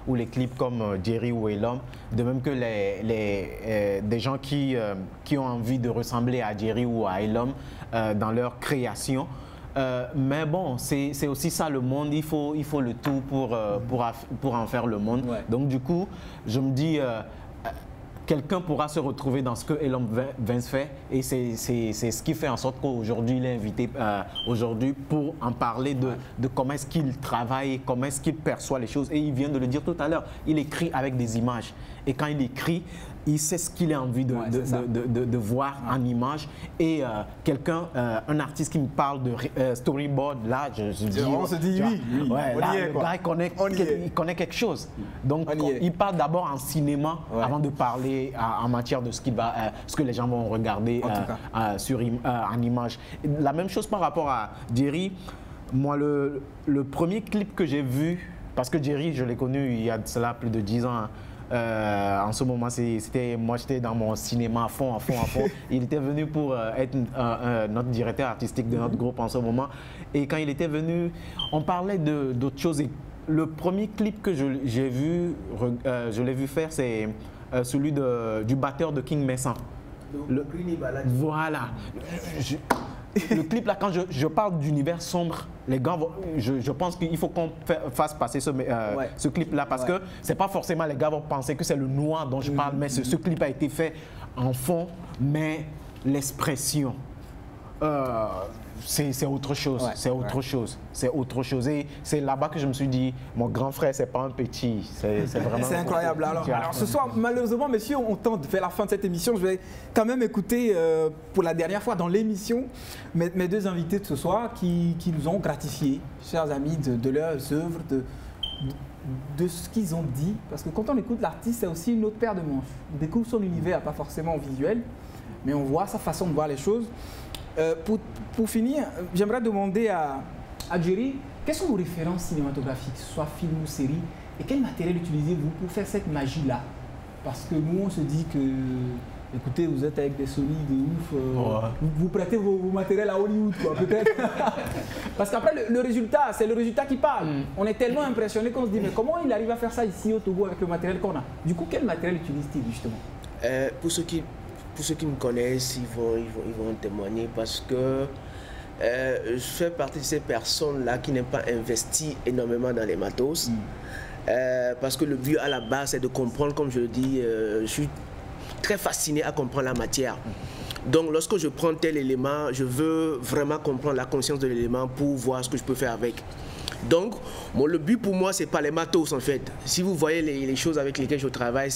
ou les clips comme Jerry ou Elom. De même que des gens qui ont envie de ressembler à Jerry ou à Elom dans leur création. Mais bon, c'est aussi ça le monde. Il faut le tout pour en faire le monde. Donc du coup, je me dis... quelqu'un pourra se retrouver dans ce que Elom Vince fait et c'est ce qui fait en sorte qu'aujourd'hui il est invité aujourd'hui pour en parler de comment est-ce qu'il travaille, comment est-ce qu'il perçoit les choses. Et il vient de le dire tout à l'heure, il écrit avec des images et quand il écrit, il sait ce qu'il a envie de voir en image. Et un artiste qui me parle de storyboard, là, je dis... On se dit oui. Le gars, il connaît quelque chose. Donc, il parle d'abord en cinéma avant de parler en matière de ce que les gens vont regarder en image. La même chose par rapport à Jerry. Moi, le premier clip que j'ai vu, parce que Jerry, je l'ai connu il y a cela plus de 10 ans, en ce moment, moi j'étais dans mon cinéma à fond. Il était venu pour être notre directeur artistique de notre groupe en ce moment. Et quand il était venu, on parlait d'autres choses. Et le premier clip que j'ai vu, je l'ai vu faire, c'est celui du batteur de King Mesa. Voilà. Le clip là, quand je parle d'univers sombre, les gars, je pense qu'il faut qu'on fasse passer ce clip là parce que c'est pas forcément les gars vont penser que c'est le noir dont je parle, mais ce clip a été fait en fond, mais l'expression, c'est autre chose, c'est autre chose. Et c'est là-bas que je me suis dit, mon grand frère, c'est pas un petit, c'est vraiment... C'est incroyable. Alors ce soir, malheureusement, messieurs, on tente de faire la fin de cette émission. Je vais quand même écouter pour la dernière fois dans l'émission mes deux invités de ce soir qui nous ont gratifiés, chers amis, de leurs œuvres, de ce qu'ils ont dit. Parce que quand on écoute l'artiste, c'est aussi une autre paire de manches. On découvre son univers, pas forcément visuel, mais on voit sa façon de voir les choses. Pour finir, j'aimerais demander à Jerry, quelles sont vos références cinématographiques, soit film ou série, et quel matériel utilisez-vous pour faire cette magie-là? Parce que nous, on se dit que, écoutez, vous êtes avec des Sony de ouf, vous prêtez vos matériels à Hollywood, quoi, peut-être. Parce qu'après, le résultat, c'est le résultat qui parle. On est tellement impressionné qu'on se dit, mais comment il arrive à faire ça ici au Togo avec le matériel qu'on a? Du coup, quel matériel utilise-t-il, justement? Pour ceux qui me connaissent, ils vont témoigner parce que je fais partie de ces personnes-là qui n'aiment pas investir énormément dans les matos. Parce que le but à la base, c'est de comprendre, comme je le dis, je suis très fasciné à comprendre la matière. Donc lorsque je prends tel élément, je veux vraiment comprendre la conscience de l'élément pour voir ce que je peux faire avec. Donc le but pour moi, c'est pas les matos en fait. Si vous voyez les choses avec lesquelles je travaille,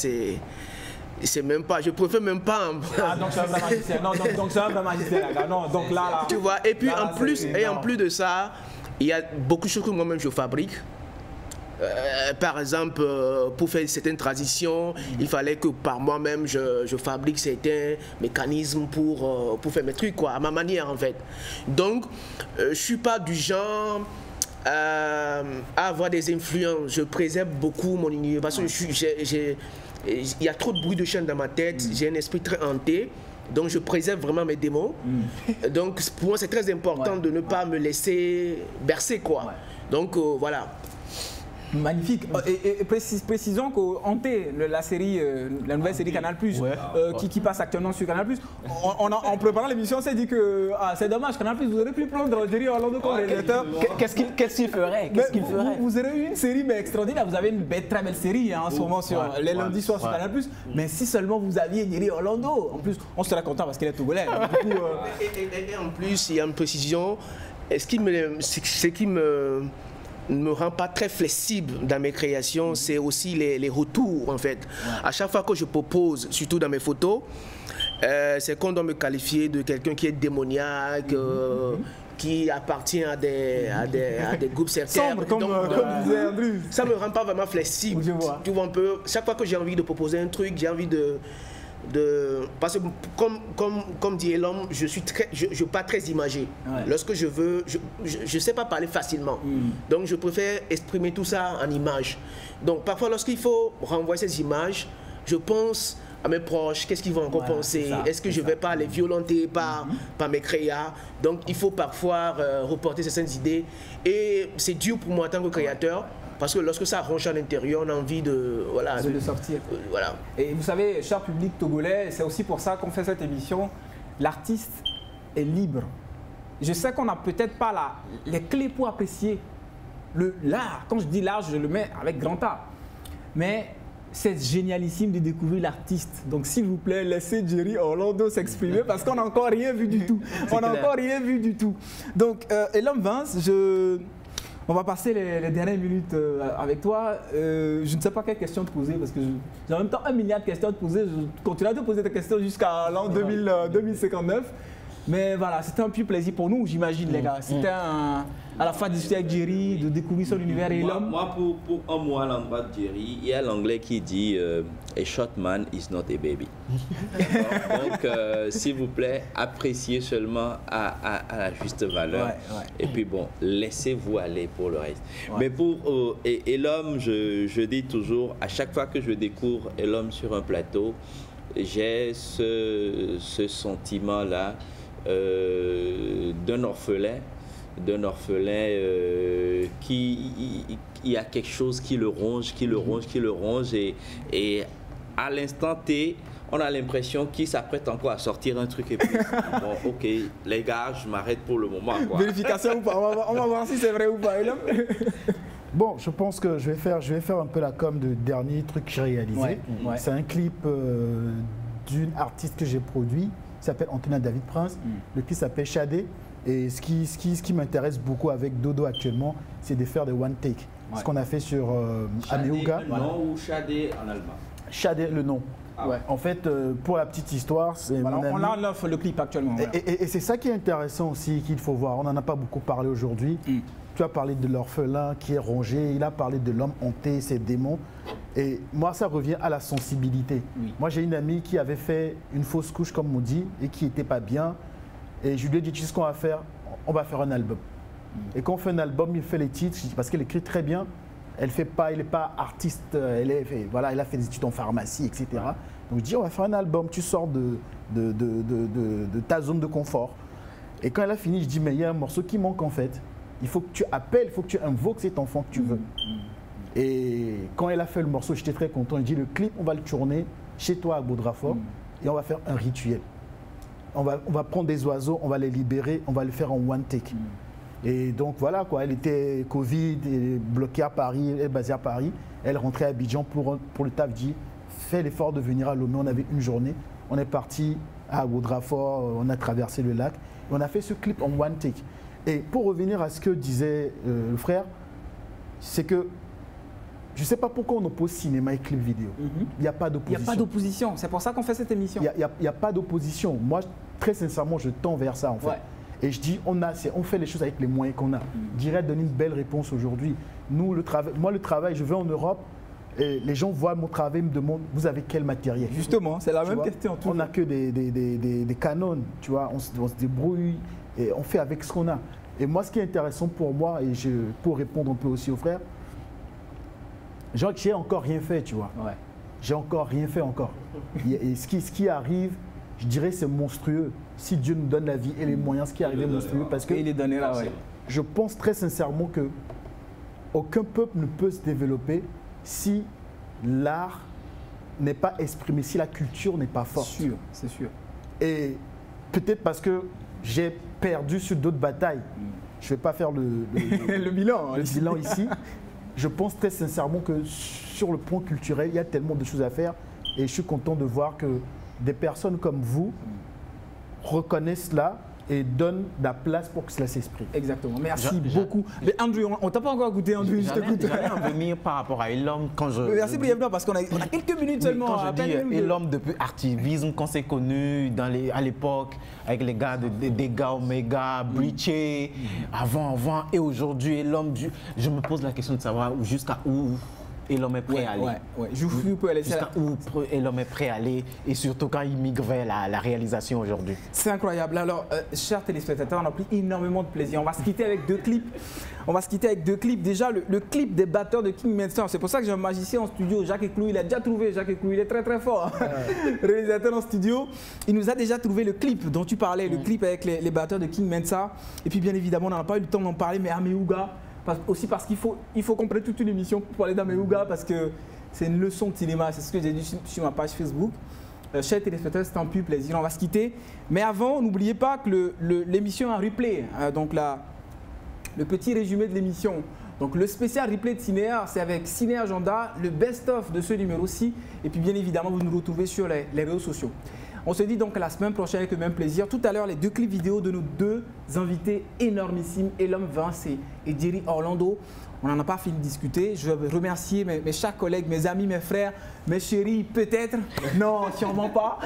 c'est même pas, je préfère même pas. Donc c'est un vrai magicien. Donc c'est un vrai magicien, là. Non, donc là. Tu vois, et puis là, en plus de ça, il y a beaucoup de choses que moi-même je fabrique. Par exemple, pour faire certaines transitions, il fallait que par moi-même je fabrique certains mécanismes pour faire mes trucs, quoi, à ma manière en fait. Donc, je suis pas du genre à avoir des influences. Je préserve beaucoup mon univers parce que il y a trop de bruit de chaîne dans ma tête, j'ai un esprit très hanté, donc je préserve vraiment mes démons. Donc pour moi c'est très important de ne pas me laisser bercer, quoi. Donc voilà. Magnifique. Et précisons qu'Hanté, la série, la nouvelle série Canal+, qui passe actuellement sur Canal+, en préparant l'émission, on s'est dit que c'est dommage, Canal+, vous aurez pu prendre Jerry Orlando comme réalisateur. Qu'est-ce qu'il ferait? Vous aurez eu une série mais extraordinaire. Vous avez une très belle série en ce moment sur les lundis soirs sur Canal+. Mais si seulement vous aviez Jerry Orlando, en plus, on serait content parce qu'il est togolais. Et en plus, il y a une précision. Ce qui me rend pas très flexible dans mes créations, c'est aussi les retours en fait. À chaque fois que je propose, surtout dans mes photos, c'est qu'on doit me qualifier de quelqu'un qui est démoniaque, qui appartient à des groupes sectaires. Sombre, comme disait Andrew. Ça me rend pas vraiment flexible. Tu vois un peu, chaque fois que j'ai envie de proposer un truc, j'ai envie parce que comme dit l'homme, je suis pas très imagé. Lorsque je veux, je sais pas parler facilement. Donc je préfère exprimer tout ça en images. Donc parfois lorsqu'il faut renvoyer ces images, je pense à mes proches, qu'est-ce qu'ils vont encore penser? Est-ce que je vais pas les violenter par mes créas? Donc il faut parfois reporter certaines idées. Et c'est dur pour moi en tant que créateur. Parce que lorsque ça ronge à l'intérieur, on a envie de sortir. Voilà. Et vous savez, cher public togolais, c'est aussi pour ça qu'on fait cette émission. L'artiste est libre. Je sais qu'on n'a peut-être pas les clés pour apprécier l'art. Quand je dis l'art, je le mets avec grand A. Mais c'est génialissime de découvrir l'artiste. Donc s'il vous plaît, laissez Jerry Orlando s'exprimer parce qu'on n'a encore rien vu du tout. On n'a encore rien vu du tout. Donc, Elam Vince, on va passer les dernières minutes avec toi. Je ne sais pas quelle question te poser parce que j'ai en même temps 1 milliard de questions à te poser. Je continuerai de te poser des questions jusqu'à l'an 2059. Mais voilà, c'était un pur plaisir pour nous, j'imagine, les gars. C'était à la fois de discuter avec Jerry, de découvrir son univers et l'homme. Moi, pour un mot à l'endroit de Jerry, il y a l'anglais qui dit a short man is not a baby. Donc, s'il vous plaît, appréciez seulement à la juste valeur. Et puis bon, laissez-vous aller pour le reste. Mais pour l'homme, je dis toujours, à chaque fois que je découvre l'homme sur un plateau, j'ai ce sentiment-là d'un orphelin qui y a quelque chose qui le ronge, et à l'instant T, on a l'impression qu'il s'apprête encore à sortir un truc et puis bon, ok, les gars, je m'arrête pour le moment, quoi. Vérification ou pas, on va voir si c'est vrai ou pas. Bon, je pense que je vais faire un peu la com de dernier truc que j'ai réalisé. C'est un clip d'une artiste que j'ai produit, qui s'appelle Antonia David Prince. Le clip s'appelle Shadé. Et ce qui m'intéresse beaucoup avec Dodo actuellement, c'est de faire des one take. Ce qu'on a fait sur Ameuga. Le nom ou Shadé en allemand? Shadé, le nom. En fait, pour la petite histoire, c'est voilà, on a le clip actuellement. Voilà. Et c'est ça qui est intéressant aussi, qu'il faut voir. On n'en a pas beaucoup parlé aujourd'hui. Tu as parlé de l'orphelin qui est rongé, il a parlé de l'homme hanté, ses démons. Et moi, ça revient à la sensibilité. Moi, j'ai une amie qui avait fait une fausse couche, comme on dit, et qui n'était pas bien. Et je lui ai dit, tu sais ce qu'on va faire? On va faire un album. Et quand on fait un album, il fait les titres, parce qu'elle écrit très bien. Elle n'est pas artiste, elle a fait des études en pharmacie, etc. Donc je dis, on va faire un album, tu sors de ta zone de confort. Et quand elle a fini, je dis, mais il y a un morceau qui manque en fait. Il faut que tu appelles, il faut que tu invoques cet enfant que tu veux. Et quand elle a fait le morceau, j'étais très content. Elle dit, le clip, on va le tourner chez toi à Baudrafort et on va faire un rituel. On va prendre des oiseaux, on va les libérer, on va le faire en one take. Et donc voilà quoi, elle était Covid, elle est bloquée à Paris, elle est basée à Paris. Elle rentrait à Abidjan pour le taf, dit fais l'effort de venir à Lomé. On avait une journée, on est parti à Baudrafort, on a traversé le lac et on a fait ce clip en one take. Et pour revenir à ce que disait le frère, c'est que je ne sais pas pourquoi on oppose cinéma et clip vidéo. Il n'y a pas d'opposition. Il n'y a pas d'opposition, c'est pour ça qu'on fait cette émission. Il n'y a pas d'opposition. Moi, très sincèrement, je tends vers ça en fait. Et je dis, on fait les choses avec les moyens qu'on a. Je dirais donner une belle réponse aujourd'hui. Moi, le travail, je vais en Europe, et les gens voient mon travail et me demandent, vous avez quel matériel? Justement, c'est la même question. On n'a que des canons, tu vois, on se débrouille et on fait avec ce qu'on a. Et moi, ce qui est intéressant pour moi, et pour répondre un peu aussi aux frères, j'ai encore rien fait, tu vois. J'ai encore rien fait encore. Et ce qui arrive, je dirais c'est monstrueux. Si Dieu nous donne la vie et les moyens, ce qui arrive est monstrueux. Parce que il est donné là, je pense très sincèrement que aucun peuple ne peut se développer si l'art n'est pas exprimé, si la culture n'est pas forte. C'est sûr. Et peut-être parce que j'ai perdu sur d'autres batailles. Je ne vais pas faire le bilan ici. Je pense très sincèrement que sur le plan culturel, il y a tellement de choses à faire. Et je suis content de voir que des personnes comme vous reconnaissent cela et donnent de la place pour que cela s'exprime. Exactement. Merci beaucoup. Mais Andrew, on t'a pas encore goûté, Andrew. J'allais en venir par rapport à Elom quand je... Merci brièvement parce qu'on a quelques minutes seulement. Quand je dis Elom depuis Artivisme, qu'on s'est connu à l'époque avec les gars des gars Omega, Breaché, avant, et aujourd'hui Elom, je me pose la question de savoir jusqu'à où Elom est prêt à aller. Jusqu'à où Elom est prêt à aller et surtout quand il migre vers la réalisation aujourd'hui. C'est incroyable. Alors, chers téléspectateurs, on a pris énormément de plaisir. On va se quitter avec 2 clips. Déjà, le clip des batteurs de King Mensah. C'est pour ça que j'ai un magicien en studio, Jacques Eclou. Il a déjà trouvé, Jacques Eclou, il est très très fort. Réalisateur en studio. Il nous a déjà trouvé le clip dont tu parlais, le clip avec les batteurs de King Mensah. Et puis, bien évidemment, on n'a pas eu le temps d'en parler, mais Améouga. Aussi parce qu'il faut qu'on prenne toute une émission pour parler d'Améouga parce que c'est une leçon de cinéma, c'est ce que j'ai dit sur ma page Facebook. Chers téléspectateurs, c'est un pur plaisir, on va se quitter. Mais avant, n'oubliez pas que l'émission a un replay, donc le petit résumé de l'émission. Donc le spécial replay de Cinéa, c'est avec Ciné Agenda, le best-of de ce numéro-ci. Et puis bien évidemment, vous nous retrouvez sur les réseaux sociaux. On se dit donc à la semaine prochaine avec le même plaisir. Tout à l'heure, les 2 clips vidéo de nos 2 invités énormissimes, Elom Vince et Jerry Orlando. On n'en a pas fini de discuter. Je veux remercier mes chers collègues, mes amis, mes frères, mes chéris, peut-être. Non, sûrement pas.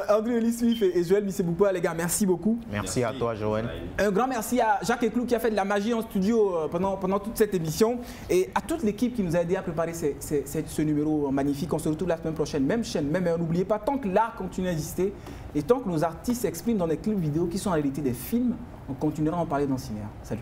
Andrew Ellis Smith et Joël Misseboupa, les gars, merci beaucoup. Merci à toi, Joël. Un grand merci à Jacques Eclou qui a fait de la magie en studio pendant toute cette émission. Et à toute l'équipe qui nous a aidé à préparer ce numéro magnifique. On se retrouve la semaine prochaine, même chaîne, même heure. N'oubliez pas, tant que l'art continue à exister et tant que nos artistes s'expriment dans des clips vidéo qui sont en réalité des films, on continuera à en parler dans Cinéa. Salut.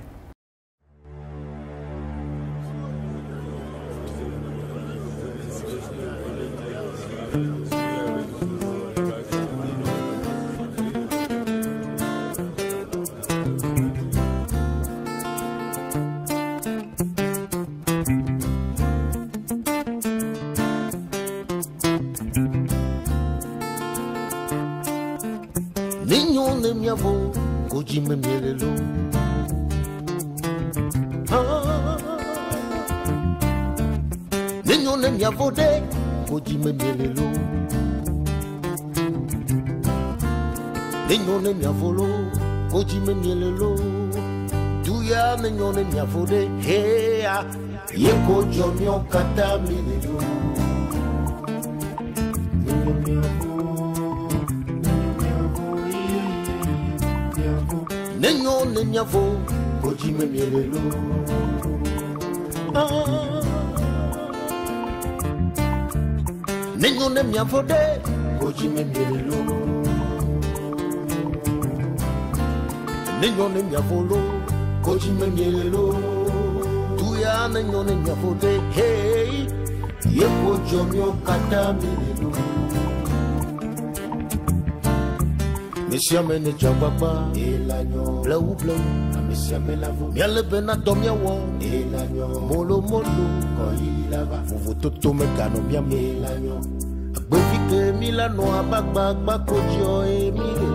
Nenyone miavolo, koji menyelelo. Duya nenyone miavode, heya. Yeko jomyo kata milelo. Nenyone miavo, koji menyelelo. Nenyone miavode, koji menyelelo. Nenyone miavolo, koji menyelelo. Tuya nenyone miavode, hey. Yeko jomyo kata milelo. Monsieur mene jambaba, elanyo. Blau blau, monsieur melavo. Miale bena domya wo, elanyo. Molo molo, koi lava. Fuvu toto mekano miam, elanyo. Bevike milano abagba bakojo emile.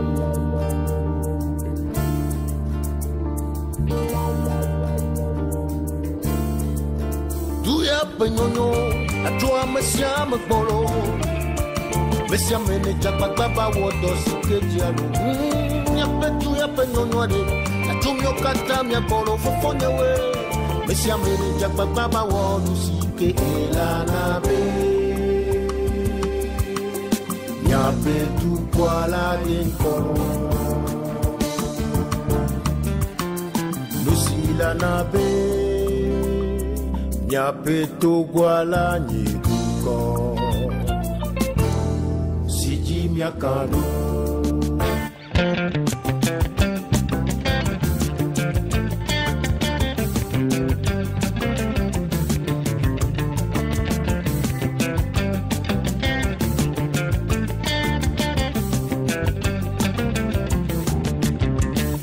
Peñoño, a toi monsieur me bolo, monsieur me ne japa baba wodos que dialo. Ya petu ya peñoño de, a tu mio kata mi bolo fofonya we, monsieur me ne japa baba wodos que la nave. Ya petu kwala den koro, Lucy la nave. Nyapeto gwala nyikuko Siji miakano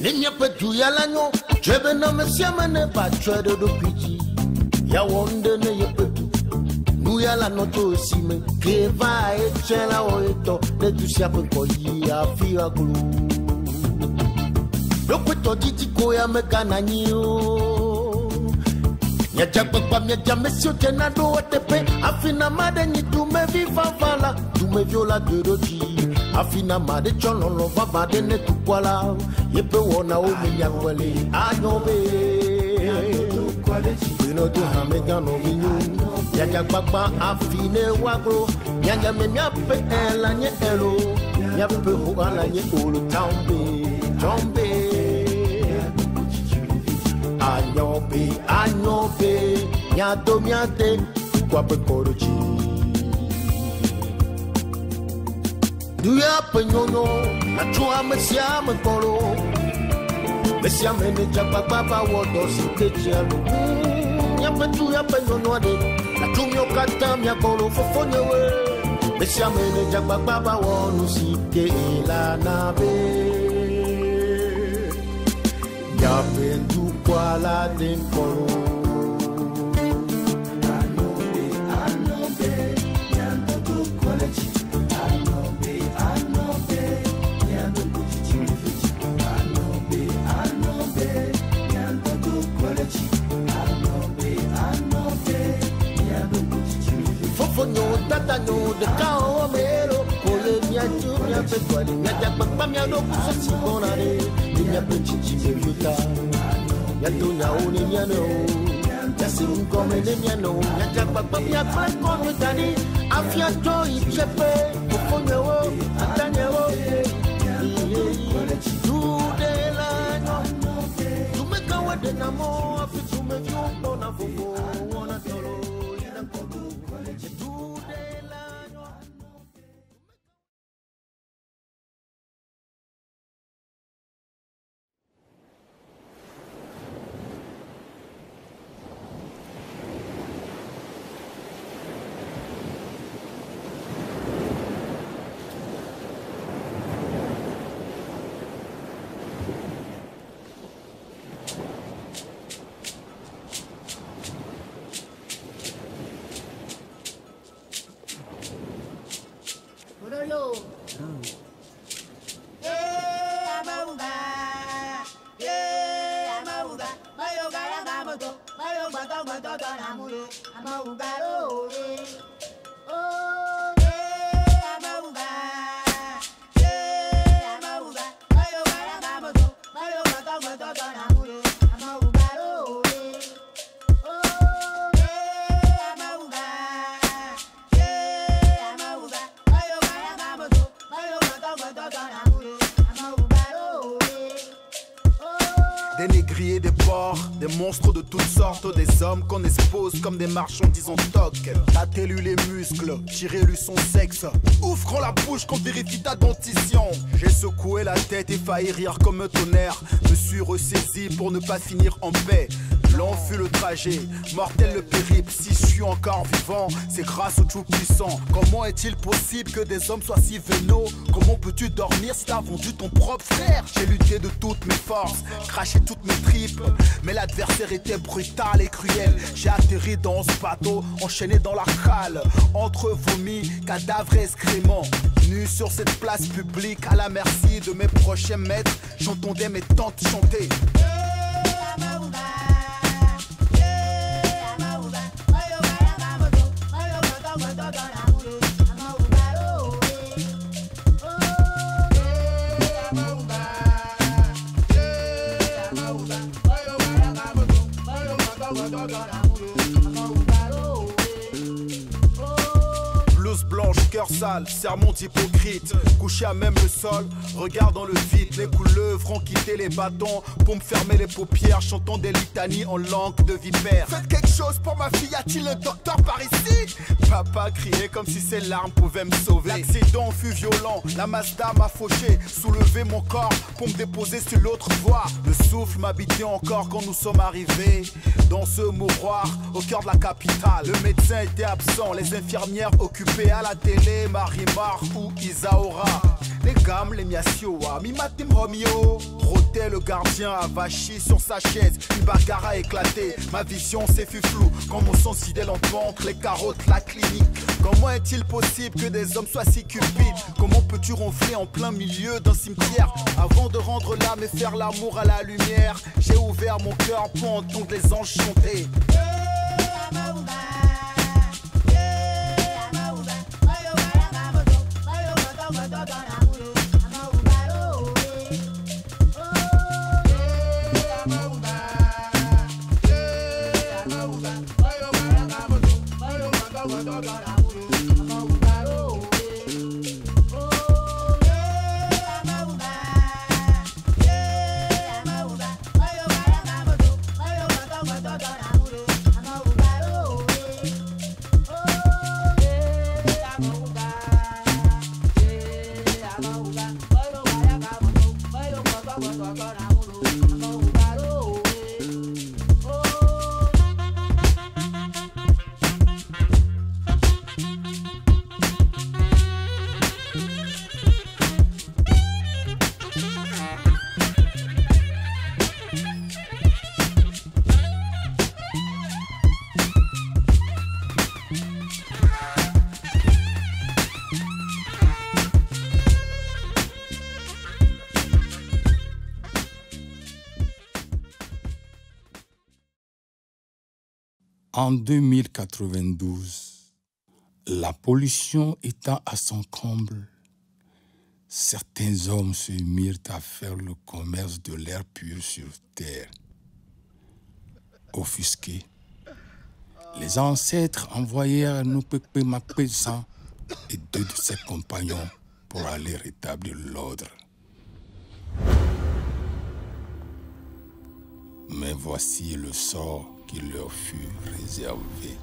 Ninyapetu yalanyo Jebena mesiamene pachwedo do piji. Ya wonde ne yepetu. Nuya la noto sime. Keva echela oeto. De tu siape koyi afira gulu. Lokweto titi koya mekana nyo. Nyaja papa nyaja mesio tenado otepe. Afina made ni tume viva vala. Tume viola de roti. Afina made chololo vava de ne tukwala. Yepe wona o minyakwele anyobe. Pino to hamegano vinyu. Nyaja papa afine wagro. Nyaja me nyape ela nye elo. Nyape huala nye ulu taumbe. Tombe. Anyobe, anyobe. Nyato miate. Kwape korochi. Duya penyono, na chua mesia me polo. Mesia me ne japa baba wodo si kechialo. Ya petu ya penyono ade, na chumyo kata mya polo fofonyewe. Mesia me ne japa baba wodo si ke ila nabe. Ya pentu kwa la den polo. Tatanyo de kao mero kole mia tu mia petwali mia jakpa mia do kusosi bonare mia pechichi bevuta mia tu nya oni mia no ya sim come de mia no mia jakpa mia pa kono tani afia to ichepe kofonyo wo atanyo tu de la no tu me kawa de namo afi tu me vio bona fofo wona tolo ina kodu Des négriers, des porcs, des monstres de toutes sortes, des hommes qu'on expose comme des marchandises en stock. Tâtez-lui les muscles, tirez-lui son sexe. Ouvre la bouche qu'on vérifie ta dentition. J'ai secoué la tête et failli rire comme un tonnerre. Me suis ressaisi pour ne pas finir en paix. Long fut le trajet, mortel le périple. Si je suis encore vivant, c'est grâce au Tout-Puissant. Comment est-il possible que des hommes soient si vénaux? Comment peux-tu dormir si t'as vendu ton propre frère? J'ai lutté de toutes mes forces, craché toutes mes tripes, mais l'adversaire était brutal et cruel. J'ai atterri dans ce bateau, enchaîné dans la cale, entre vomis, cadavres et excréments. Nu sur cette place publique, à la merci de mes prochains maîtres, j'entendais mes tantes chanter. Blouse blanche, cœur sale, sermon d'hypocrite. Couché à même le sol, regard dans le vide. Les couleuvres ont quitté les bâtons pour me fermer les paupières, chantant des litanies en langue de vipère. Faites quelque chose pour ma fille, y-a-t-il un docteur par ici? Papa criait comme si ses larmes pouvaient me sauver. L'accident fut violent, la Mazda m'a fauché. Soulevé mon corps pour me déposer sur l'autre voie. Le souffle m'habitait encore quand nous sommes arrivés dans ce mouroir au cœur de la capitale. Le médecin était absent, les infirmières occupées à la télé, Marimar ou Isaora. Les gammes, les miasioa, mi matim romio. Trop J'étais le gardien avachi sur sa chaise. Une bagarre a éclaté, ma vision s'est fut floue. Quand mon sang sidait lentement entre les carottes, la clinique. Comment est-il possible que des hommes soient si cupides? Comment peux-tu ronfler en plein milieu d'un cimetière? Avant de rendre l'âme et faire l'amour à la lumière, j'ai ouvert mon cœur pour entendre les anges chanter. En 2092, la pollution étant à son comble, certains hommes se mirent à faire le commerce de l'air pur sur terre. Offusqués, les ancêtres envoyèrent Nupekpe Mapezan et 2 de ses compagnons pour aller rétablir l'ordre. Mais voici le sort qui leur fut réservé.